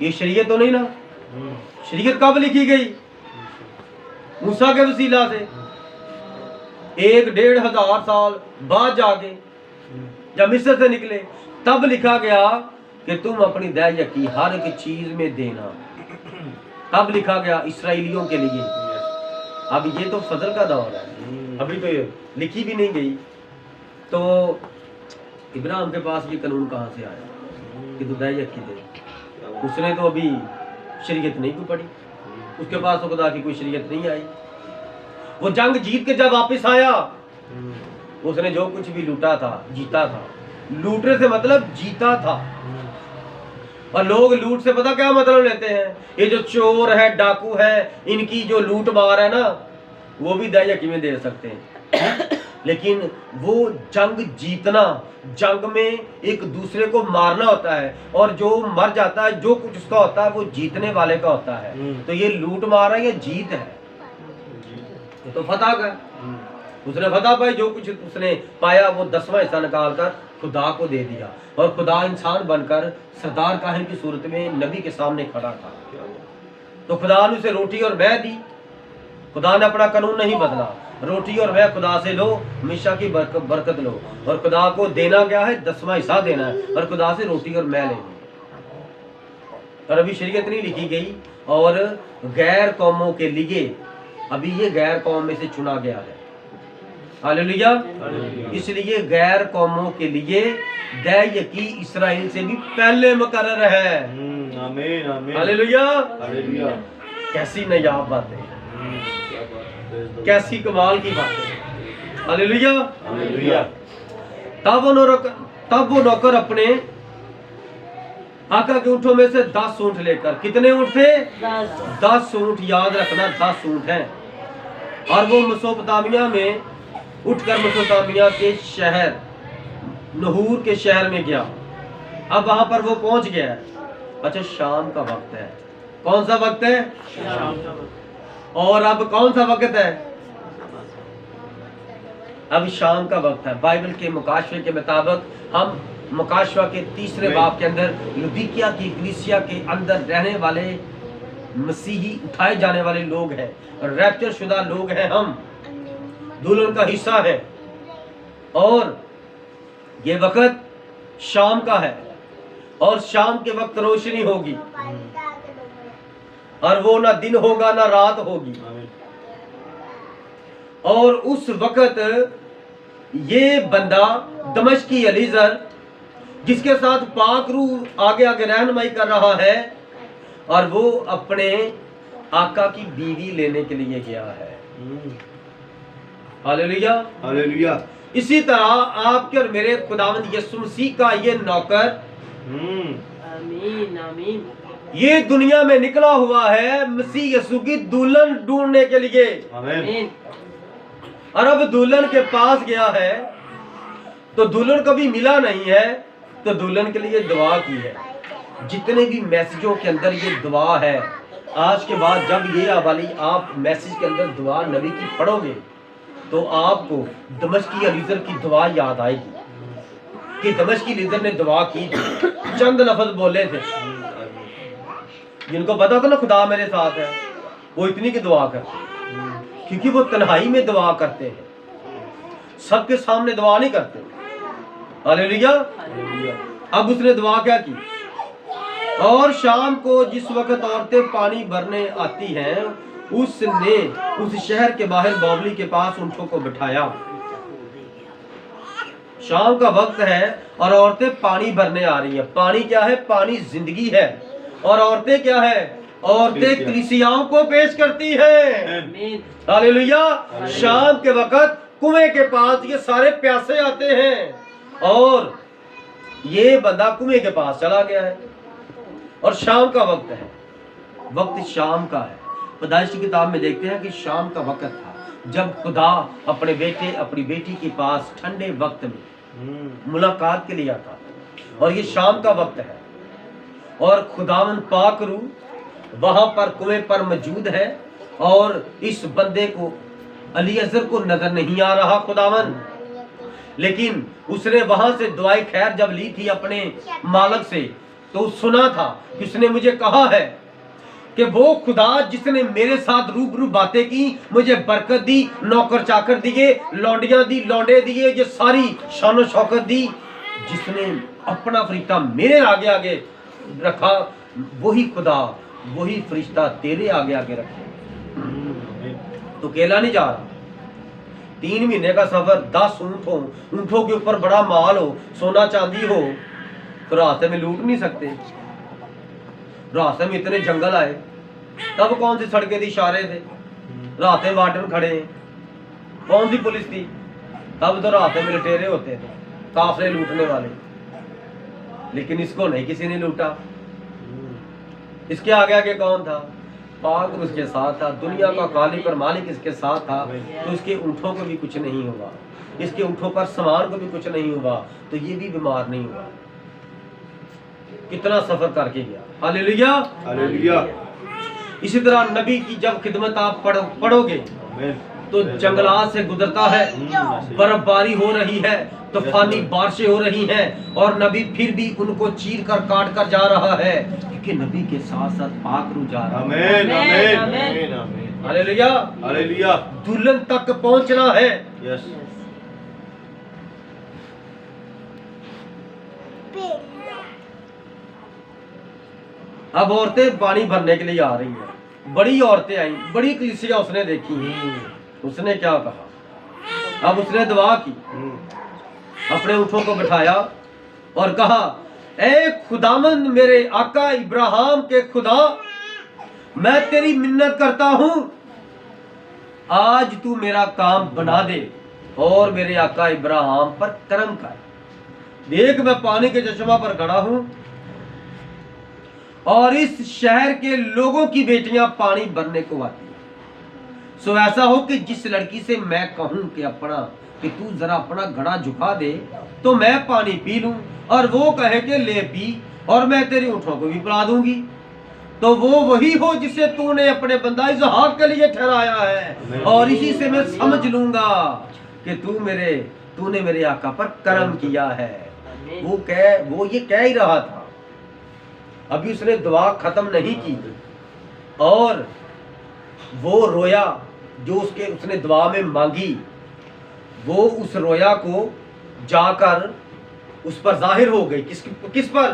ये शरीयत तो नहीं ना? शरीयत कब लिखी गई? मूसा के वसीला से 1-1.5 साल बाद जाके जब मिस्र से निकले तब लिखा गया कि तुम अपनी दया की हर एक चीज में देना। तब लिखा गया इस्राएलियों के लिए। अब ये तो फजल का दौर है, अभी तो ये लिखी भी नहीं गई। तो इब्राहिम के पास ये कानून कहाँ से आया कि तू दया की दे? उसने तो अभी शरीयत नहीं को पढ़ी, उसके पास तो खुदा की कोई शरीयत नहीं आई। वो जंग जीत के जब वापस आया, उसने जो कुछ भी लूटा था, जीता था। लूटने से मतलब जीता था। और लोग लूट से पता क्या मतलब लेते हैं, ये जो चोर है डाकू है इनकी जो लूट मार है ना, वो भी दया की में दे सकते हैं। लेकिन वो जंग जीतना, जंग में एक दूसरे को मारना होता है, और जो मर जाता है जो कुछ उसका होता है वो जीतने वाले का होता है। तो ये लूट मार है, ये जीत है, ये तो फतह का। उसने फतह पाई, जो कुछ उसने पाया वो 10वां हिस्सा निकाल कर खुदा को दे दिया, और खुदा इंसान बनकर सरदार काहिर की सूरत में नबी के सामने खड़ा था। तो खुदा ने उसे रोटी और मैं दी। खुदा ने अपना कानून नहीं बदला, रोटी और मैं खुदा से लो, हमेशा की बरकत लो। और खुदा को देना क्या है, 10वां हिस्सा देना है, और खुदा से रोटी और मैं लेनी। और अभी शरीयत नहीं लिखी गई, और गैर कौमों के लिए अभी ये गैर कौम में से चुना गया है। हालेलुया। इसलिए गैर कौमों के लिए दया की इस्राएल से भी पहले मुकर्रर है। आमीन आमीन हालेलुया। हालेलुया। कैसी नायाब बातें, कैसी कमाल की बातें। हालेलुया। हालेलुया। तब वो नौकर अपने आका के ऊँटों में से 10 ऊँट लेकर, कितने ऊँट थे? 10 ऊँट, याद रखना 10 ऊँट हैं। और वो मेसोपोटामिया में उठकर मेसोपोटामिया के शहर नहूर के शहर में गया। अब वहां पर वो पहुंच गया है। अच्छा, शाम का वक्त है। कौन सा वक्त है? शाम का वक्त। और अब कौन सा वक्त है? अब शाम का वक्त है। बाइबल के मुकाशवे के मुताबिक हम मुकाशवा के 3रे बाब के अंदर लुदीकिया की कलीसिया के अंदर रहने वाले मसीही उठाए जाने वाले लोग हैं, रैप्चर शुदा लोग हैं, हम दुल्हन का हिस्सा है। और ये वक्त शाम का है, और शाम के वक्त रोशनी होगी, और वो ना दिन होगा ना रात होगी। और उस वक्त ये बंदा दमिश्की एलीजर, जिसके साथ पाक रूह आगे आगे रहनुमाई कर रहा है, और वो अपने आका की बीवी लेने के लिए गया है। Hallelujah hallelujah. इसी तरह आपके और मेरे खुदावंद यीशु मसीह का ये नौकर आमीन आमीन ये दुनिया में निकला हुआ है मसीह यीशु की दुल्हन ढूंढने के लिए। आमीन। और अब दुल्हन के पास गया है, तो दुल्हन कभी मिला नहीं है, तो दुल्हन के लिए दुआ की है। जितने भी मैसेजों के अंदर ये दुआ है, आज के बाद जब ये वाली आप मैसेज के अंदर दुआ नबी की पढ़ोगे, तो आपको दमिश्की एलीजर की दुआ याद आएगी कि दमिश्की एलीजर ने दुआ की थी, चंद लफ्ज बोले थे। जिनको पता था ना खुदा मेरे साथ है, वो इतनी की दुआ करते, क्योंकि वो तन्हाई में दुआ करते हैं, सबके सामने दुआ नहीं करते। हालेलुया। अब उसने दुआ क्या की? और शाम को जिस वक्त औरतें पानी भरने आती हैं, उसने उस शहर के बाहर बावली के पास ऊँटों को बिठाया। शाम का वक्त है और औरतें पानी भरने आ रही हैं। पानी क्या है? पानी जिंदगी है। और औरतें क्या है? औरतें कलीसियाओं को पेश करती हैं। हालेलुया। शाम के वक्त कुएं के पास ये सारे प्यासे आते हैं, और ये बंदा कुएं के पास चला गया है, और शाम का वक्त है, वक्त शाम का है। पैदाइश की किताब में देखते हैं कि शाम का वक्त था जब खुदा अपने बेटे अपनी बेटी के पास ठंडे वक्त में मुलाकात के लिए आता, और ये शाम का वक्त है, और खुदावन पाक रूह वहां पर कुएं पर मौजूद है, और इस बंदे को अलीअज़र को नजर नहीं आ रहा खुदावन, लेकिन उसने वहां से दुआई खैर जब ली थी अपने मालिक से, तो सुना था कि उसने मुझे कहा है कि वो खुदा जिसने मेरे साथ रूबरू बातें की, मुझे बरकत दी, नौकर चाकर दिए, लौंडियां दी, लौंडे दिए, ये सारी शान शौकत दी, जिसने अपना फरिश्ता मेरे आगे आगे रखा, वही खुदा वही फरिश्ता तेरे आगे आगे रखे। तो अकेला नहीं जा रहा। 3 महीने का सफर, 10 ऊँट हो, ऊँटों के ऊपर बड़ा माल हो, सोना चांदी हो, तो रास्ते में लूट नहीं सकते। रास्ते में इतने जंगल आए, तब कौन सी सड़कें थी, इशारे थे, रास्ते वार्डन खड़े हैं, कौन सी पुलिस थी, तब तो रास्ते में लुटेरे होते थे, काफले लूटने वाले। लेकिन इसको नहीं किसी ने लूटा, इसके आगे आगे कौन था? पाक उसके साथ था। दुनिया का खालिक और मालिक इसके साथ था, तो इसके ऊँटों को भी कुछ नहीं हुआ, इसके ऊँटों पर सवार को भी कुछ नहीं हुआ, तो ये भी बीमार नहीं हुआ। कितना सफर करके गया। हालेलुया। हालेलुया। इसी तरह नबी की जब खिदमत आप पढ़ोगे आमीन। तो जंगलात से गुजरता है, बर्फबारी हो रही है, तूफानी बारिशें हो रही हैं, और नबी फिर भी उनको चीर कर काट कर जा रहा है, क्योंकि नबी के साथ साथ पाक रूह जा रहा है। आमीन आमीन, आमीन आमीन। आमीन। हालेलुया। हालेलुया। दुल्हन तक पहुंचना है। यस। अब औरतें पानी भरने के लिए आ रही हैं, बड़ी औरतें आई, बड़ी कलीसिया उसने देखी। उसने क्या कहा? अब उसने दुआ की, अपने ऊँटों को बिठाया और कहा, ए खुदावंद मेरे आका इब्राहिम के खुदा, मैं तेरी मिन्नत करता हूं, आज तू मेरा काम बना दे और मेरे आका इब्राहिम पर करम कर। देख मैं पानी के चश्मा पर खड़ा हूं और इस शहर के लोगों की बेटियां पानी भरने को आती हैं। सो ऐसा हो कि जिस लड़की से मैं कहूं कि तू जरा अपना घड़ा झुका दे तो मैं पानी पी लूं, और वो कहे कि ले पी और मैं तेरी ऊँटों को भी पिला दूंगी, तो वो वही हो जिसे तूने अपने बंदा इसहाक के लिए ठहराया है, और इसी से मैं समझ लूंगा कि तूने मेरे आका पर कर्म किया है। वो ये कह ही रहा था, अभी उसने दुआ खत्म नहीं की और वो रोया जो उसने दुआ में मांगी, वो उस रोया को जाकर उस पर जाहिर हो गई। किस पर?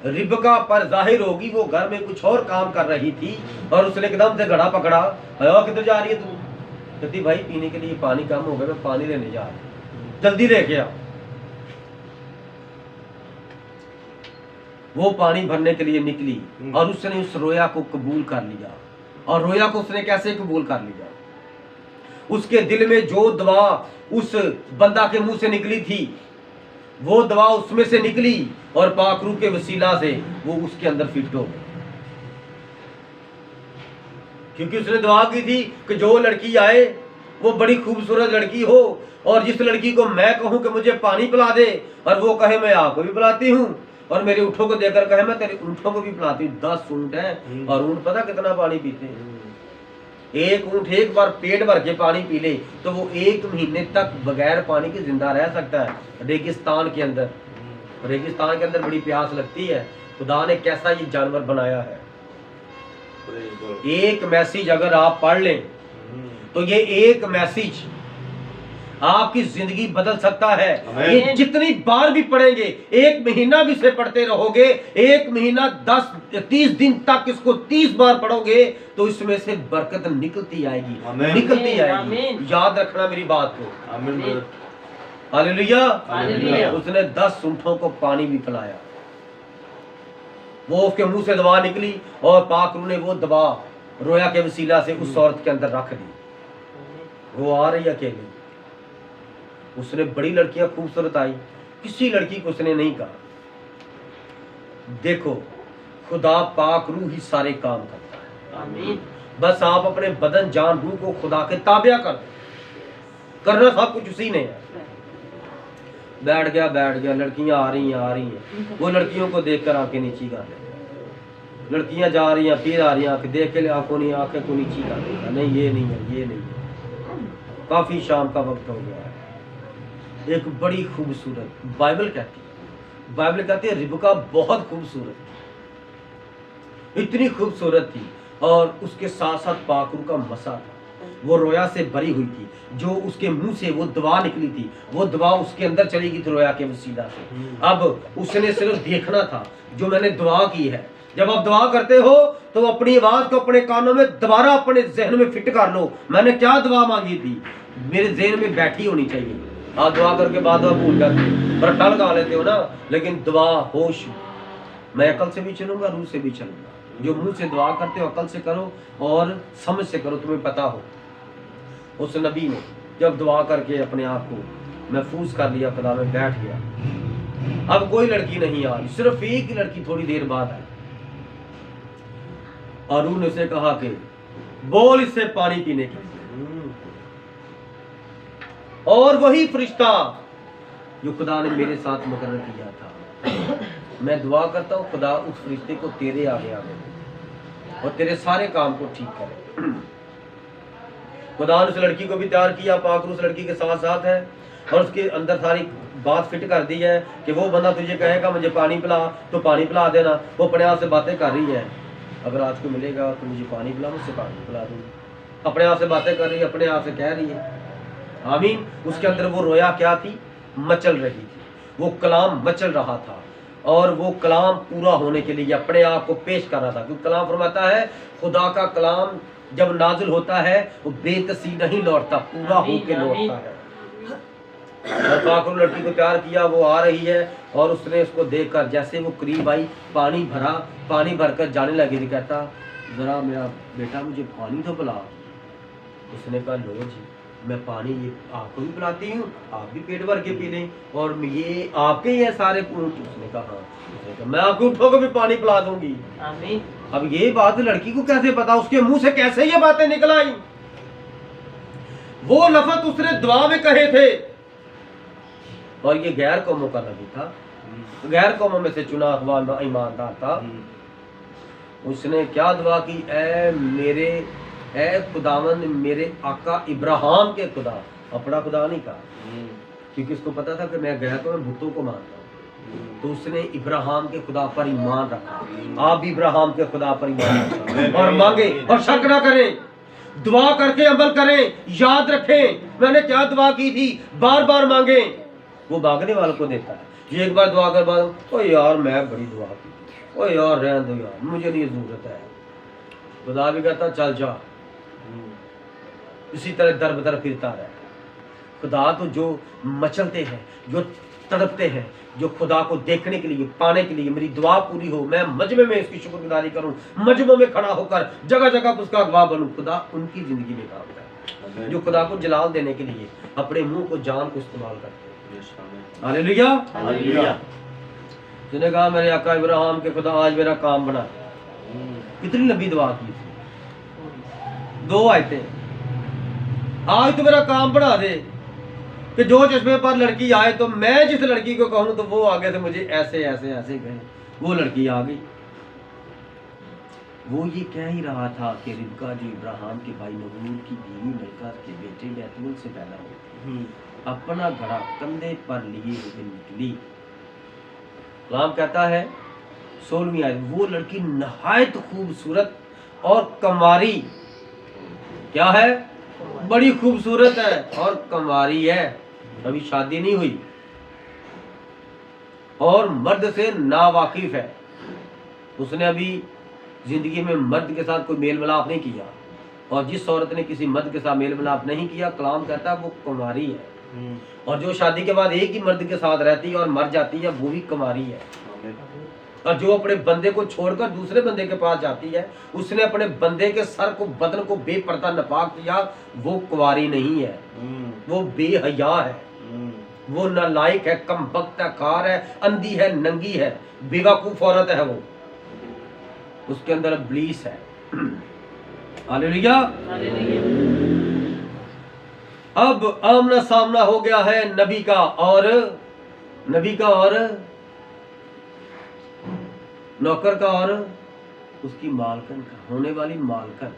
रिबका पर जाहिर होगी। वो घर में कुछ और काम कर रही थी और उसने एकदम से घड़ा पकड़ा। किधर जा रही है तू? कहती भाई पीने के लिए पानी कम हो गया, मैं पानी लेने जा रही हूं, जल्दी लेके आओ। वो पानी भरने के लिए निकली और उसने उस रोया को कबूल कर लिया। और रोया को उसने कैसे कबूल कर लिया? उसके दिल में जो दुआ उस बंदा के मुंह से निकली थी, वो दुआ उसमें से निकली और पाक रूह के वसीला से वो उसके अंदर फिट हो गई। क्योंकि उसने दुआ की थी कि जो लड़की आए वो बड़ी खूबसूरत लड़की हो, और जिस लड़की को मैं कहूं कि मुझे पानी पिला दे और वो कहे मैं आपको भी पिलाती हूँ, और मेरे ऊँटों को देकर कहे मैं तेरे ऊँटों को भी पिलाती हूँ। 10 ऊँट हैं और ऊँट पता कितना पानी पीते हैं? एक ऊँट एक बार पेट भर के पानी पी ले तो वो 1 महीने तक बगैर पानी के जिंदा रह सकता है। रेगिस्तान के अंदर बड़ी प्यास लगती है। खुदा ने कैसा ये जानवर बनाया है। एक मैसेज अगर आप पढ़ लें तो ये एक मैसेज आपकी जिंदगी बदल सकता है। ये जितनी बार भी पढ़ेंगे, 1 महीना भी से पढ़ते रहोगे, 1 महीना 30 दिन तक इसको 30 बार पढ़ोगे तो इसमें से बरकत निकलती आएगी, निकलती आएगी। याद रखना मेरी बात को। हालेलुया। उसने 10 ऊँटों को पानी भी पिलाया। वो उसके मुंह से दवा निकली और पाक रूह ने वो दवा रोया के वसीला से उस औरत के अंदर रख दी। वो आ रही अकेली। उसने बड़ी लड़कियां खूबसूरत आई, किसी लड़की को उसने नहीं कहा। देखो खुदा पाक रूह ही सारे काम करता है। बस आप अपने बदन जान रूह को खुदा के ताबिया कर दो। करना सब कुछ उसी ने है। बैठ गया, लड़कियां आ रही हैं। वो लड़कियों को देखकर आंखें नीची कर देता। लड़कियां जा रही हैं, फिर आ रही हैं, आंखें देख के आंखें को नीची कर देता। नहीं ये नहीं है। काफी शाम का वक्त हो गया है। एक बड़ी खूबसूरत बाइबल कहती है रिबका बहुत खूबसूरत थी, इतनी खूबसूरत थी, और उसके साथ साथ पाक रूह का मसा था। वो रोया से भरी हुई थी। जो उसके मुंह से वो दवा निकली थी, वो दवा उसके अंदर चली गई थी रोया के वसीला से। अब उसने सिर्फ देखना था जो मैंने दुआ की है। जब आप दुआ करते हो तो अपनी आवाज को अपने कानों में दोबारा अपने जहन में फिट कर लो। मैंने क्या दुआ मांगी थी, मेरे जहन में बैठी होनी चाहिए। आप दुआ करके बाद भूल जाते हो, रट्टा लगा लेते हो ना, लेकिन दुआ होश। मैं अकल से भी चलूंगा, रूह से भी चलूंगा। जो मुंह से दुआ करते हो अकल से करो और समझ से करो, तुम्हें पता हो। उस नबी ने जब दुआ करके अपने आप को महफूज कर लिया, खुदा में बैठ गया। अब कोई लड़की नहीं आ रही, सिर्फ एक ही लड़की थोड़ी देर बाद आई। हारून ने उसे कहा कि बोल इससे पानी पीने के लिए। और वही फरिश्ता जो खुदा ने मेरे साथ मुकर्रर किया था, मैं दुआ करता हूँ खुदा उस फरिश्ते को तेरे आगे आगे और तेरे सारे काम को ठीक करे। खुदा ने उस लड़की को भी तैयार किया, पाक उस लड़की के साथ साथ है और उसके अंदर सारी बात फिट कर दी है कि वो बंदा तुझे कहेगा मुझे पानी पिला तो पानी पिला देना। वो अपने आप से बातें कर रही है, अगर आज को मिलेगा तो मुझे पानी पिला, मुझसे पानी पिला दूंगी। अपने आप से बातें कर रही है, अपने आप से कह रही है। आमीन। उसके अंदर वो रोया क्या थी? मचल रही थी, वो कलाम मचल रहा था और वो कलाम पूरा होने के लिए अपने आप को पेश कर रहा था। क्योंकि कलाम फरमाता है खुदा का कलाम जब नाजिल होता है वो बेतसी नहीं लौटता, पूरा होके लौटता है। और पाक लड़की को प्यार किया, वो आ रही है और उसने उसको देखकर जैसे वो करीब आई, पानी भरा, पानी भरकर जाने लगी थी। कहता जरा मेरा बेटा मुझे पानी तो पिला। उसने कहा लो जी, मैं पानी ये आपको भी पिलाती हूँ, आप भी पेट भर के पी लें और ये आपके ही है सारे ऊँट। उसने कहा हाँ। उसने कहा मैं आपके ऊँटों को भी पानी पिला दूंगी। आमीन। अब ये बात लड़की को कैसे पता? उसके मुंह से कैसे ये बातें निकल आई? वो लफ्ज़ उसने दुआ में कहे थे और ये गैर कौमों का नबी था, गैर कौमों में से चुना हुआ ईमानदार था। उसने क्या दुआ की? ए खुदावंद मेरे आका इब्राहिम के खुदा, अपना खुदा नहीं कहा, क्योंकि उसको पता था कि मैं गैर कौम बुतों को मानता हूँ। तो उसने इब्राहिम के खुदा पर ईमान रखा। आप भी इब्राहिम के खुदा पर ईमान रखें और मांगे और शक ना करें, दुआ करके अमल करें। याद रखें मैंने क्या दुआ की थी, बार बार मांगे। वो मांगने वालों को देता है। ये एक बार दुआ कर बाद ओ यार मैं बड़ी दुआ की, ओ यार रहने दो यार, मुझे नहीं जरूरत है। खुदा भी कहता चल जा, इसी तरह दर बदर फिरता रहे। खुदा तो जो मचलते हैं, जो तड़पते हैं, जो खुदा को देखने के लिए, पाने के लिए, मेरी दुआ पूरी हो, मैं मजमे में इसकी शुक्रगुजारी करूं, मजमों में खड़ा होकर जगह जगह उसका गवाह बनूं, खुदा उनकी जिंदगी में काम करता है जो खुदा को जलाल देने के लिए अपने मुंह को, जान को इस्तेमाल करते हैं। हालेलुया। हालेलुया। जिन्हें कहा मेरे आका इब्राहिम के खुदा आज मेरा काम बना। कितनी लंबी दुआ की थी, 2 आयतें। आज तो मेरा काम बढ़ा दे कि जो चश्मे पर लड़की आए तो मैं जिस लड़की को कहूं तो वो आगे से मुझे ऐसे ऐसे ऐसे कहे। वो लड़की आ गई। वो ये कह ही रहा था कि रिबका जो इब्राहिम के भाई नहूर की बीवी मिलका के बेटे बैतूल से पैदा हुई, अपना घड़ा कंधे पर लिए हुए निकली। कलाम कहता है 16वीं आयत, वो लड़की नहायत खूबसूरत और कंवारी, क्या है? बड़ी खूबसूरत है और कंवारी है, अभी शादी नहीं हुई और मर्द से नावाकिफ है। उसने अभी जिंदगी में मर्द के साथ कोई मेल मिलाप नहीं किया और जिस औरत ने किसी मर्द के साथ मेल मिलाप नहीं किया, कलाम कहता है वो कुंवारी है। और जो शादी के बाद एक ही मर्द के साथ रहती है और मर जाती है वो भी कुंवारी है। और जो अपने बंदे को छोड़कर दूसरे बंदे के पास जाती है, उसने अपने बंदे के सर को, बदन को बेपर्दा नापाक किया, वो कुंवारी नहीं है, वो बेहया है, वो नालायक है, कमबख्त है, कार है, अंधी है, नंगी है, बेवकूफ औरत है। वो उसके अंदर इब्लीस है। हालेलुया। अब आमना सामना हो गया है नबी का और नौकर का और उसकी मालकन का, होने वाली मालकन।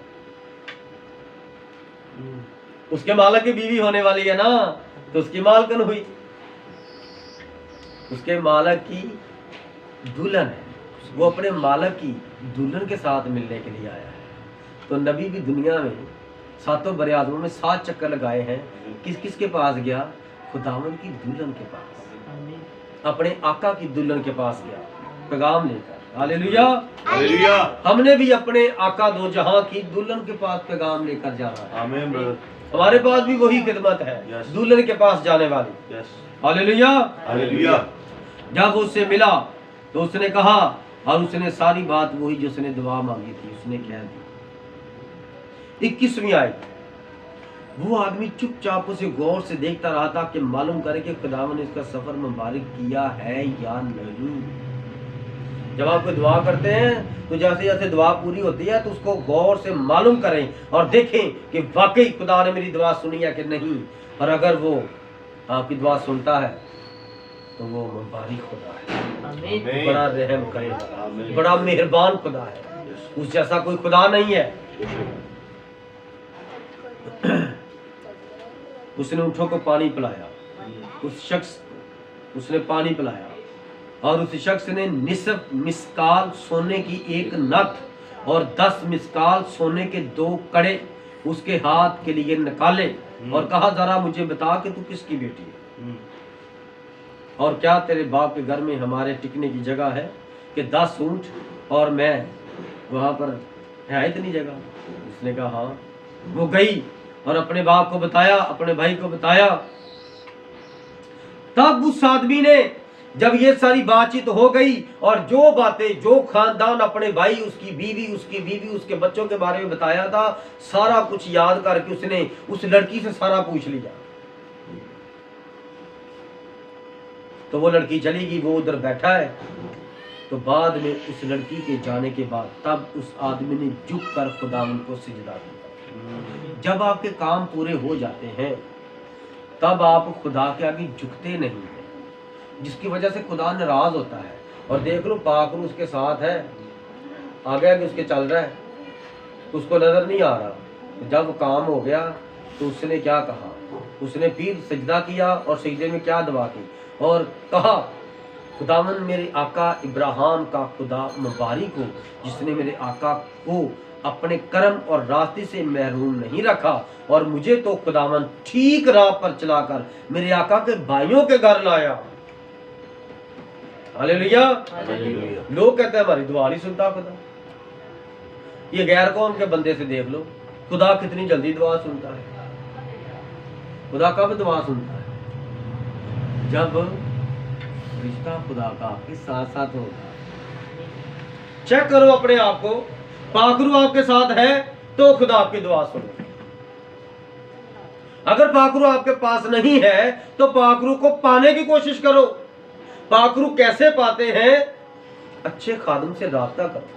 उसके मालक की बीवी होने वाली है ना, तो उसकी मालकन हुई, उसके मालक की दुल्हन है। वो अपने मालक की दुल्हन के साथ मिलने के लिए आया है। तो नबी भी दुनिया में 7 बड़े आदमों में 7 चक्कर लगाए हैं। किस किस के पास गया? खुदावन की दुल्हन के पास, अपने आका की दुल्हन के पास गया पैगाम लेकर। हालेलुया। हालेलुया। हमने भी अपने आका दो जहां की दुल्हन के पास पैगाम लेकर जाना है। आमीन ब्रदर। हमारे पास भी वही खिदमत है, Yes. दुल्हन के पास जाने वाली। यस। हालेलुया। हालेलुया। जब उससे मिला तो उसने कहा, और उसने सारी बात वही जो उसने दुआ मांगी थी उसने कह दी। 21वीं आयत, वो आदमी चुपचाप उसे गौर से देखता रहा था कि मालूम करे कि खुदावन ने इसका सफर मुबारक किया है या नहीं। जब आप कोई दुआ करते हैं तो जैसे जैसे दुआ पूरी होती है तो उसको गौर से मालूम करें और देखें कि वाकई खुदा ने मेरी दुआ सुनी है कि नहीं। और अगर वो आपकी दुआ सुनता है तो वो मुबारक खुदा है, आमीन। बड़ा रहम करेगा, आमीन। बड़ा मेहरबान खुदा है, उस जैसा कोई खुदा नहीं है। उसने ऊँटों को पानी पिलाया, उस शख्स को उसने पानी पिलाया, और उस शख्स ने निसफ मिसकाल सोने की एक नथ और 10 मिसकाल सोने के 2 कड़े उसके हाथ के लिए निकाले और कहा, जरा मुझे बता कि तू किसकी बेटी है और क्या तेरे बाप के घर में हमारे टिकने की जगह है कि 10 ऊँट और मैं वहाँ पर है इतनी जगह। उसने कहा हाँ। वो गई और अपने बाप को बताया, अपने भाई को बताया। तब उस आदमी ने, जब ये सारी बातचीत हो गई और जो बातें, जो खानदान अपने भाई, उसकी बीवी, उसके बच्चों के बारे में बताया था, सारा कुछ याद करके उसने उस लड़की से सारा पूछ लिया। तो वो लड़की चली गई, वो उधर बैठा है। तो बाद में उस लड़की के जाने के बाद तब उस आदमी ने झुक कर खुदावंद को सिजदा किया। जब आपके काम पूरे हो जाते हैं तब आप खुदा के आगे झुकते नहीं हैं, जिसकी वजह से खुदा नाराज होता है। और देख लो पाकरू उसके साथ है, आगे आगे उसके चल रहा है, उसको नजर नहीं आ रहा। तो जब काम हो गया तो उसने क्या कहा, उसने फिर सजदा किया और सजदे में क्या दुआ की और कहा, खुदावन मेरे आका इब्राहिम का खुदा मुबारक हो, जिसने मेरे आका को अपने कर्म और रास्ते से महरूम नहीं रखा और मुझे तो खुदावन ठीक राह पर चलाकर मेरे आका के भाइयों के घर लाया। हालेलुया। हालेलुया। लोग कहते हैं हमारी दुआ नहीं सुनता खुदा। ये गैर कौम के बंदे से देख लो, खुदा कितनी जल्दी दुआ सुनता है। खुदा कब दुआ सुनता है? जब रिश्ता खुदा का आपके साथ साथ होगा। चेक करो अपने आप को, पाखरू आपके साथ है तो खुदा आपकी दुआ सुनो। अगर पाखरू आपके पास नहीं है तो पाखरू को पाने की कोशिश करो। पाखरू कैसे पाते हैं? अच्छे खादिम से राब्ता करो।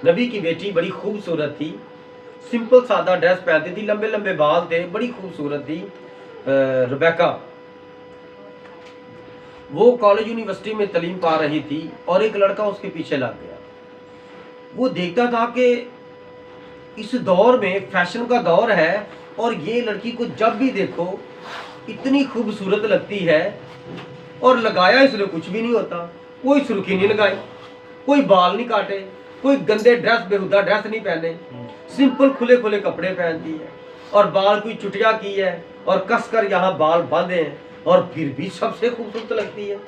नबी की बेटी बड़ी खूबसूरत थी, सिंपल सादा ड्रेस पहनती थी, लंबे लंबे बाल थे, बड़ी खूबसूरत थी रिबेका। वो कॉलेज यूनिवर्सिटी में तालीम पा रही थी और एक लड़का उसके पीछे लग गया। वो देखता था कि इस दौर में फैशन का दौर है और ये लड़की को जब भी देखो इतनी खूबसूरत लगती है, और लगाया इसलिए कुछ भी नहीं होता, कोई सुर्खी नहीं लगाई, कोई बाल नहीं काटे, कोई गंदे ड्रेस बेहुदा ड्रेस नहीं पहने, सिंपल खुले खुले कपड़े पहनती है और बाल कोई चुटिया की है और कसकर यहाँ बाल बांधे हैं और फिर भी सबसे खूबसूरत लगती है।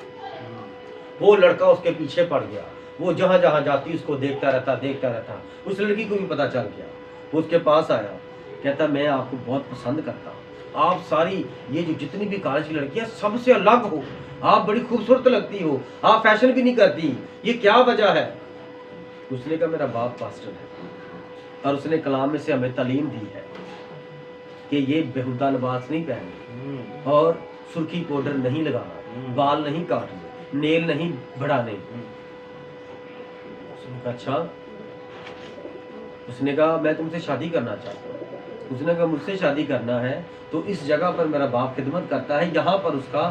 वो लड़का उसके पीछे पड़ गया, वो जहाँ जहाँ जाती उसको देखता रहता। उस लड़की को भी पता चल गया, वो उसके पास आया, कहता मैं आपको बहुत पसंद करता हूँ, आप सारी ये जो जितनी भी कॉलेज की लड़कियाँ सबसे अलग हो, आप बड़ी खूबसूरत लगती हो, आप फैशन भी नहीं करती, ये क्या वजह है? उसने कहा मेरा बाप पास्टर है और उसने कलाम में से हमें तालीम दी है कि ये बेहुदा लिबास नहीं पहनना और सुर्खी पाउडर नहीं लगाना, बाल नहीं काटने, नेल नहीं बढ़ाने। उसने कहा अच्छा। उसने कहा मैं तुमसे शादी करना चाहता हूँ। उसने कहा मुझसे शादी करना है तो इस जगह पर मेरा बाप खिदमत करता है, यहाँ पर उसका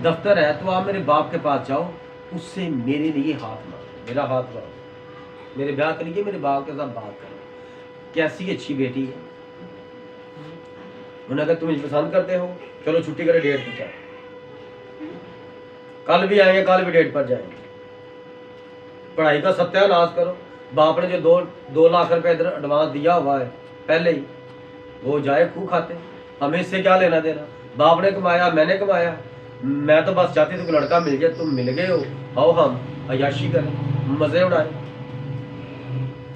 दफ्तर है, तो आप मेरे बाप के पास जाओ, उससे मेरे लिए हाथ मांगो, मेरा हाथ मांगो, मेरे ब्याह के लिए मेरे बाप के साथ बात करो। कैसी अच्छी बेटी है। उन्होंने कहा तुम मुझे पसंद करते हो, चलो छुट्टी करें, डेट पर जाए, कल भी आएंगे, कल भी डेट पर जाएंगे, पढ़ाई का सत्यानाश करो। बाप ने जो 2 लाख रुपए इधर एडवांस दिया हुआ है पहले ही, वो जाए खूब खाते, हमें इससे क्या लेना देना। बाप ने कमाया, मैंने कमाया, मैं तो बस चाहती थी कि लड़का मिल जाए, तुम मिल गए हो, आओ हम अयाशी करें, मजे उड़ाएं।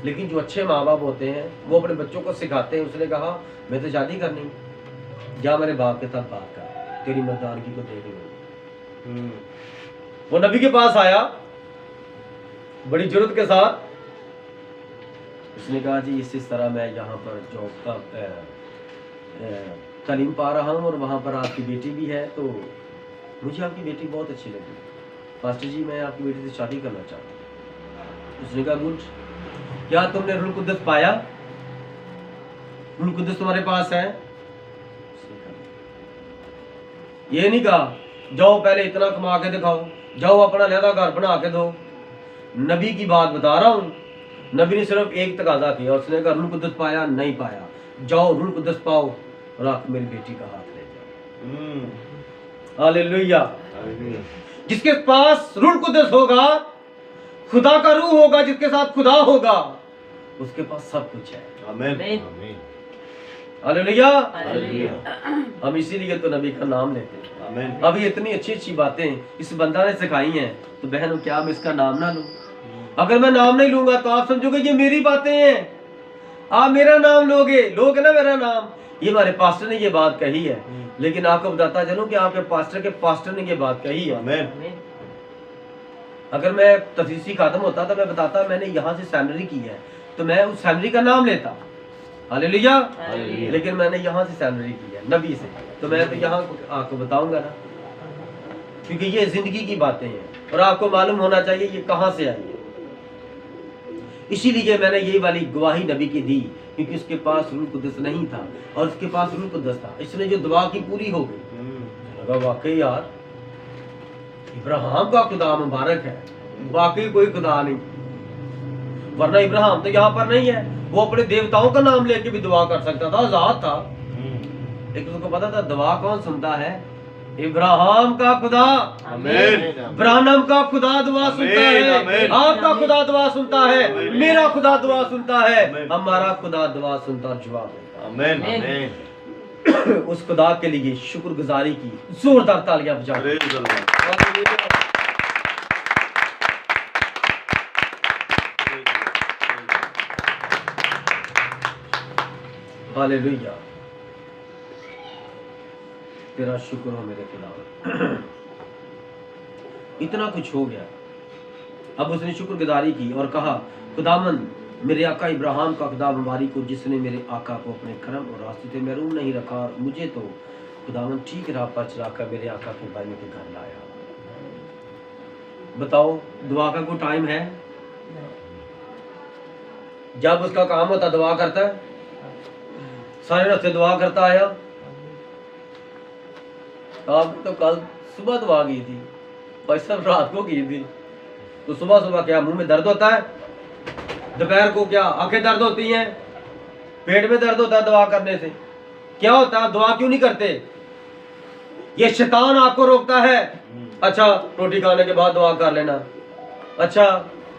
लेकिन जो अच्छे माँ बाप होते हैं वो अपने बच्चों को सिखाते हैं। उसने कहा मैं तो शादी करनी, जा मेरे बाप के साथ बात कर, तेरी मर्दानगी को देख लो। वो नबी के पास आया बड़ी जरूरत के साथ। उसने कहा जी इस तरह मैं यहाँ पर जॉब का तालीम पा रहा हूँ और वहाँ पर आपकी बेटी भी है, तो मुझे आपकी बेटी बहुत अच्छी लगी। पास्टर जी मैं आपकी बेटी से शादी करना चाहता हूँ। उसने कहा गुड, क्या तुमने रूह कुद्दस पाया? रूह कुद्दस तुम्हारे पास है? उसने कहा, ये नहीं कहा जाओ पहले इतना कमा के दिखाओ, जाओ अपना लहदा घर बना के दो। नबी की बात बता रहा हूँ, नबी ने सिर्फ एक तकाजा किया, उसने कहा रूह कुद्दस पाया? नहीं पाया। जाओ रूह कुद्दस पाओ और आप मेरी बेटी का हाथ ले जाओ। हालेलुया। हालेलुया। जिसके पास रूह कुद्दस होगा, खुदा का रूह होगा, जिसके साथ खुदा होगा, उसके पास सब कुछ है। आमीन। आमीन। हालेलुया। हालेलुया। हम इसीलिए तो नबी का नाम लेते हैं। आमीन। अब ये इतनी अच्छी अच्छी बातें इस बंदा ने सिखाई हैं, तो बहनों क्या मैं इसका नाम ना लूं? अगर मैं नाम नहीं लूंगा तो आप समझोगे ये मेरी बातें हैं, आप मेरा नाम लोगे ना मेरा नाम। ये हमारे पास्टर ने ये बात कही है, लेकिन आपको बताता चलूं कि आपके पास्टर ने ये बात कही है। आमीन। आमीन। अगर मैं तफसीसी खत्म होता तो मैं बताता मैंने यहाँ से सेमिनरी की है, तो मैं उस सेमिनरी का नाम लेता। हालेलुया। हालेलुया। लेकिन मैंने यहाँ से सेमिनरी की है नबी से, तो मैं तो यहाँ आपको बताऊंगा ना, क्योंकि ये जिंदगी की बातें हैं और आपको मालूम होना चाहिए ये कहाँ से आई है। इसीलिए मैंने ये वाली गवाही नबी की दी, क्योंकि उसके पास रूह कुद्दस नहीं था और उसके पास रूह कुद्दस था, इसने जो दुआ की पूरी हो गई। लगा वाकई यार इब्राहिम का खुदा मुबारक है, बाकी कोई खुदा नहीं, वरना इब्राहिम तो यहाँ पर नहीं है, वो अपने देवताओं का नाम लेके भी दुआ कर सकता था, आजाद था। लेकिन उसको पता था दुआ कौन सुनता है? इब्राहिम का खुदा। आमीन। इब्राहिम का खुदा दुआ सुनता है, आमीन। आपका खुदा दुआ सुनता है, आमीन। मेरा खुदा दुआ सुनता है, आमीन। हमारा खुदा दुआ सुनता और जवाब देता। आमीन। आमीन। उस खुदा के लिए शुक्रगुजारी की जोरदार तालियां बजाओ। Praise the Lord. हालेलुया। तेरा शुक्र हो मेरे खुदा। इतना कुछ हो गया। अब उसने शुक्रगुजारी की और कहा खुदावन मेरे आका इब्राहिम का खुदा मुबारक को, जिसने मेरे आका को अपने करम और रास्ते से महरूम नहीं रखा और मुझे तो खुदावन ठीक राह पर चलाकर मेरे आका के भाइयों के घर लाया। बताओ दुआ का कोई टाइम है? जब उसका काम होता दुआ करता है, सारे रास्ते दुआ करता आया। आप तो कल सुबह दुआ की थी, भाई सब रात को की थी, तो सुबह सुबह क्या मुंह में दर्द होता है? दोपहर को क्या आंखें दर्द होती हैं? पेट में दर्द होता है दुआ करने से? क्या होता है? दुआ क्यों नहीं करते? ये शैतान आपको रोकता है। अच्छा रोटी खाने के बाद दुआ कर लेना, अच्छा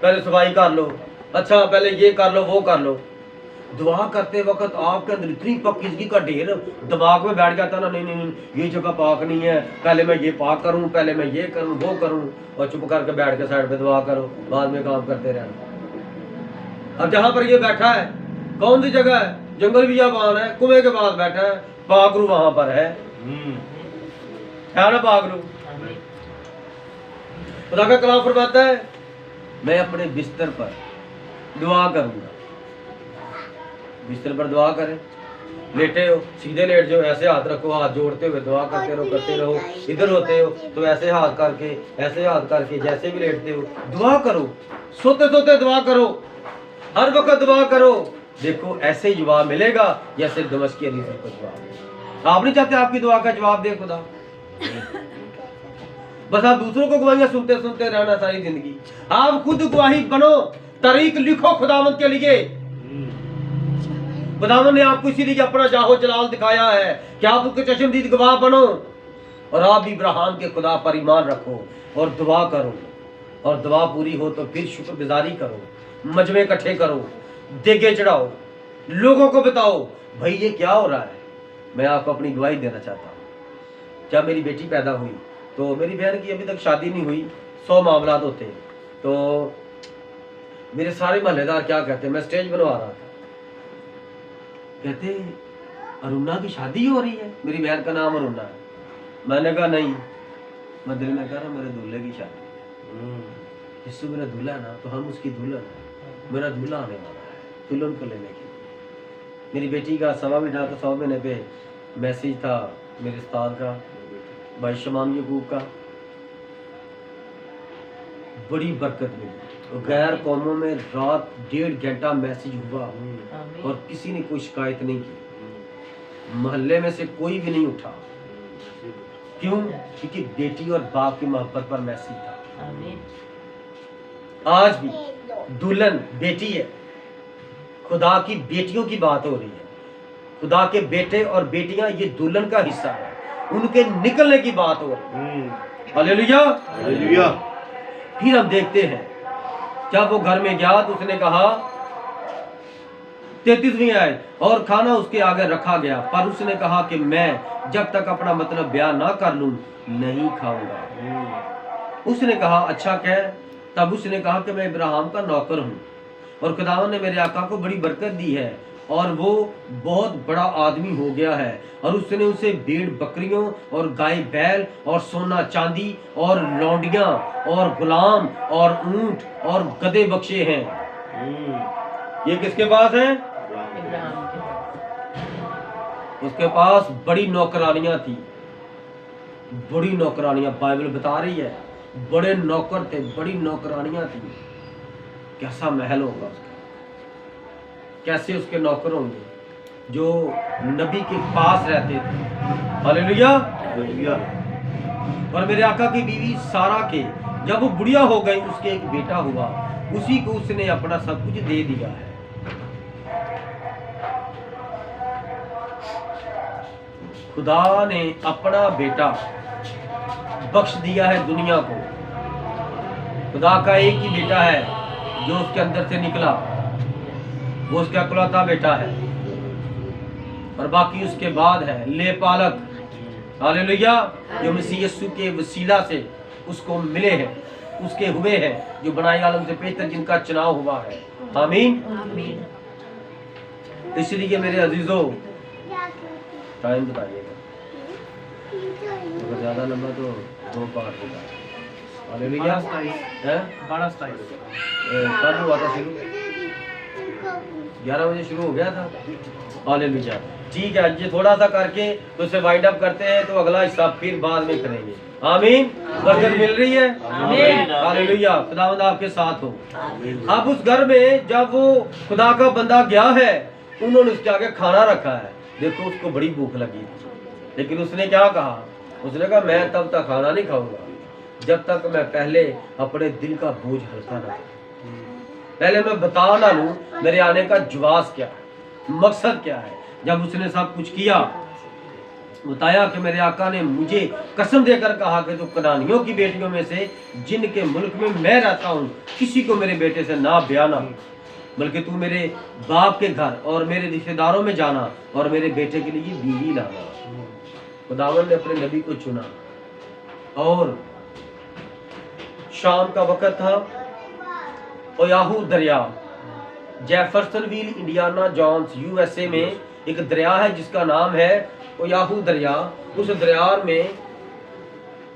पहले सफाई कर लो, अच्छा पहले ये कर लो वो कर लो। दुआ करते वक्त आपके अंदर इतनी पक्कीज़गी का ढेर दिमाग में बैठ जाता ना, नहीं नहीं नहीं ये जगह पाक नहीं है, पहले मैं ये पाक करूं, पहले मैं ये करूं वो करूं, और चुप करके बैठ के साइड पे दुआ करो, बाद में काम करते रहना। अब जहां पर ये बैठा है कौन सी जगह है? जंगल बियाबान है, कुएं के पास बैठा है, पाकरू वहां पर है ना पाकरू। खुदा का कलाम फरमाता है मैं अपने बिस्तर पर दुआ करूंगा। बिस्तर पर दुआ करें, लेटे हो सीधे लेट जाओ, ऐसे हाथ रखो, हाथ जोड़ते हुए दुआ करते रहो। इधर होते हो तो ऐसे हाथ करके, ऐसे हाथ करके, जैसे भी लेटते हो दुआ करो, सोते सोते दुआ करो, हर वक्त दुआ करो। देखो ऐसे ही जवाब मिलेगा जैसे दमिश्क अलीज़ी को जवाब। आप नहीं चाहते आपकी दुआ का जवाब दे खुदा? बस आप दूसरों को गवाहियां सुनते सुनते रहना सारी जिंदगी। आप खुद गवाही बनो, तारीख लिखो खुदावंद के लिए। खुदावंद ने आपको इसीलिए अपना जाहो जलाल दिखाया है कि आप उसके चश्मदीद गवाह बनो, और आप भी इब्राहिम के खुदा पर ईमान रखो और दुआ करो, और दुआ पूरी हो तो फिर शुक्रगुजारी करो, मजमे इकट्ठे करो, देगे चढ़ाओ, लोगों को बताओ भाई ये क्या हो रहा है। मैं आपको अपनी गवाही देना चाहता हूँ। जब मेरी बेटी पैदा हुई तो मेरी बहन की अभी तक शादी नहीं हुई, 100 मामलात होते हैं, तो मेरे सारे महल्लेदार क्या कहते, मैं स्टेज बनवा रहा था, कहते अरुणा की शादी हो रही है, मेरी बहन का नाम अरुणा है। मैंने कहा नहीं, मैं दिल में कह रहा मेरे दूल्हे की शादी है, जिससे मेरा दूल्हा है ना तो हम उसकी दुल्हन है, मेरा दूल्हा आने वाला है दुल्हन को लेने के लिए। मेरी बेटी का 1.25 महीना तो 100 महीने पे मैसेज था मेरे उस्ताद का भाई शमाम यकूब का, बड़ी बरकत मिली। और गैर कौमों में रात 1.5 घंटा मैसेज हुआ आमीन। और किसी ने कोई शिकायत नहीं की, मोहल्ले में से कोई भी नहीं उठा। क्यों? क्योंकि बेटी और बाप की मोहब्बत पर मैसेज था। आमीन। आज भी दुल्हन बेटी है, खुदा की बेटियों की बात हो रही है। खुदा के बेटे और बेटियां ये दुल्हन का हिस्सा है, उनके निकलने की बात हो रही है। हालेलुया। हालेलुया। फिर हम देखते हैं जब वो घर में गया तो उसने कहा 33वीं आयत, और खाना उसके आगे रखा गया, पर उसने कहा कि मैं जब तक अपना मतलब बयान ना कर लूं नहीं खाऊंगा। उसने कहा अच्छा कह। तब उसने कहा कि मैं इब्राहिम का नौकर हूँ और खुदावंद ने मेरे आका को बड़ी बरकत दी है और वो बहुत बड़ा आदमी हो गया है, और उसने उसे भेड़ बकरियों और गाय बैल और सोना चांदी और लौंडियां और गुलाम और ऊंट और गधे बख्शे हैं। ये किसके पास है? इब्राहिम के। उसके पास बड़ी नौकरानियां थी, बड़ी नौकरानियां। बाइबल बता रही है बड़े नौकर थे, बड़ी नौकरानियां थी। कैसा महल होगा उसका, कैसे उसके नौकर होंगे जो नबी के पास रहते थे। हालेलुया। हालेलुया। और मेरे आका की बीवी सारा के जब वो बुढ़िया हो गई, उसके एक बेटा हुआ, उसी को उसने अपना सब कुछ दे दिया है। खुदा ने अपना बेटा बख्श दिया है दुनिया को। खुदा का एक ही बेटा है जो उसके अंदर से निकला, वो उसका इकलौता बेटा है, और बाकी उसके बाद है ले पालक। हालेलुया। जो मसीह यीशु के वसीला से उसको मिले हैं, उसके हुए हैं, जो बनाई आलम से बेहतर जिनका चुनाव हुआ है। आमीन। आमीन। इसलिए मेरे अजीजों, टाइम बताइएगा, अगर ज्यादा लंबा तो 2 पार्ट होगा। हालेलुया। हैं? 12:27 कब हुआ था शुरू? 11 बजे शुरू हो गया था। हालेलुया। ठीक है, ये थोड़ा सा करके तो इसे वाइंड अप करते हैं, तो अगला हिस्सा फिर बाद में करेंगे। आमीन। बरकत मिल रही है। आमीन। हालेलुया। खुदावंद आपके साथ हो। अब उस घर में जब वो खुदा का बंदा गया है, उन्होंने उसके आगे खाना रखा है। देखो उसको बड़ी भूख लगी थी, लेकिन उसने क्या कहा? उसने कहा मैं तब तक खाना नहीं खाऊंगा जब तक मैं पहले अपने दिल का बोझ हल्का ना करूं, पहले मैं बता ना लूं मेरे आने का जवाब क्या है, मकसद क्या है। जब उसने सब कुछ किया, बताया कि मेरे आका ने मुझे कसम देकर कहा कि तो कनानियों की बेटियों में से जिनके मुल्क में मैं रहता हूँ किसी को मेरे बेटे से ना ब्याना, बल्कि तू मेरे बाप के घर और मेरे रिश्तेदारों में जाना और मेरे बेटे के लिए बीवी लाना। खुदावंद ने अपने नबी को चुना, और शाम का वक्त था। ओयाहू दरिया, जेफरसनविल इंडियाना जॉन्स यूएसए में एक दरिया है जिसका नाम है ओयाहू दरिया। उस दरिया में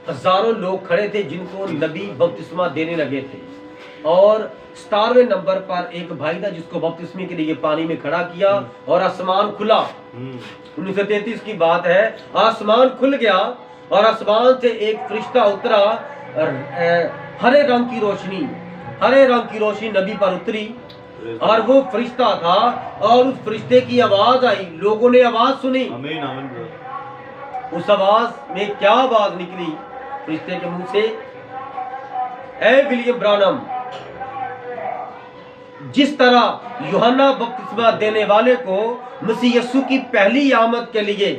हजारों लोग खड़े थे जिनको नबी बपतिस्मा देने लगे थे, और 17वें नंबर पर एक भाई था जिसको बपतिस्मे के लिए पानी में खड़ा किया, और आसमान खुला। 1933 की बात है। आसमान खुल गया और आसमान से एक फरिश्ता उतरा, हरे रंग की रोशनी नबी पर उतरी, और वो फरिश्ता था, और उस फरिश्ते की आवाज आई। लोगों ने आवाज सुनी। आमीन। आमीन। उस आवाज में क्या आवाज निकली फरिश्ते के मुंह से? ए विलियम ब्रानम, जिस तरह यूहन्ना बपतिस्मा देने वाले को मसीह यीशु की पहली आमद के लिए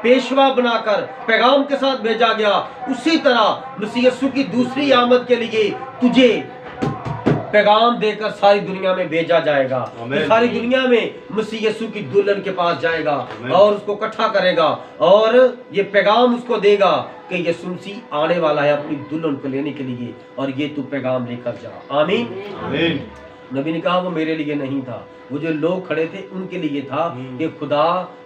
पेशवा बनाकर पैगाम के साथ भेजा गया, उसी तरह मसीह यीशु की दूसरी आमद के लिए तुझे पैगाम देकर सारी दुनिया में भेजा जाएगा। तो सारी दुनिया में मसीह यीशु की दुल्हन के पास जाएगा और उसको इकट्ठा करेगा, और ये पैगाम उसको देगा कि यीशु मसीह आने वाला है अपनी दुल्हन को लेने के लिए, और ये तू पैगाम लेकर जा। आमीन। आमीन। नबी ने कहा वो मेरे लिए नहीं था, वो जो लोग खड़े थे उनके लिए था कि खुदा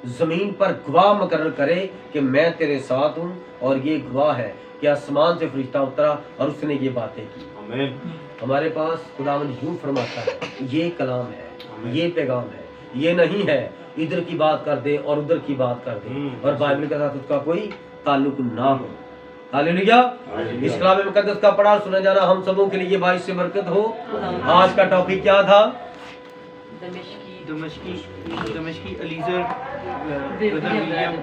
जमीन पर गवाह मुकर्रर करे कि मैं तेरे साथ हूँ, और ये गवाह है कि आसमान से फरिश्ता उतरा और उसने ये बातें की। आमीन। हमारे पास खुदावंद यूं फरमाता है, ये कलाम है, ये पैगाम है, ये नहीं है इधर की बात कर दे और उधर की बात कर दे और बाइबल के साथ उसका कोई ताल्लुक ना हो। हालेलुया। इस कलाम मुकद्दस का पढ़ा सुना जाना हम सबों के लिए बाइस से बरकत हो। आज का टॉपिक क्या था? दमिश्की एलीजर ब्रदर विलियम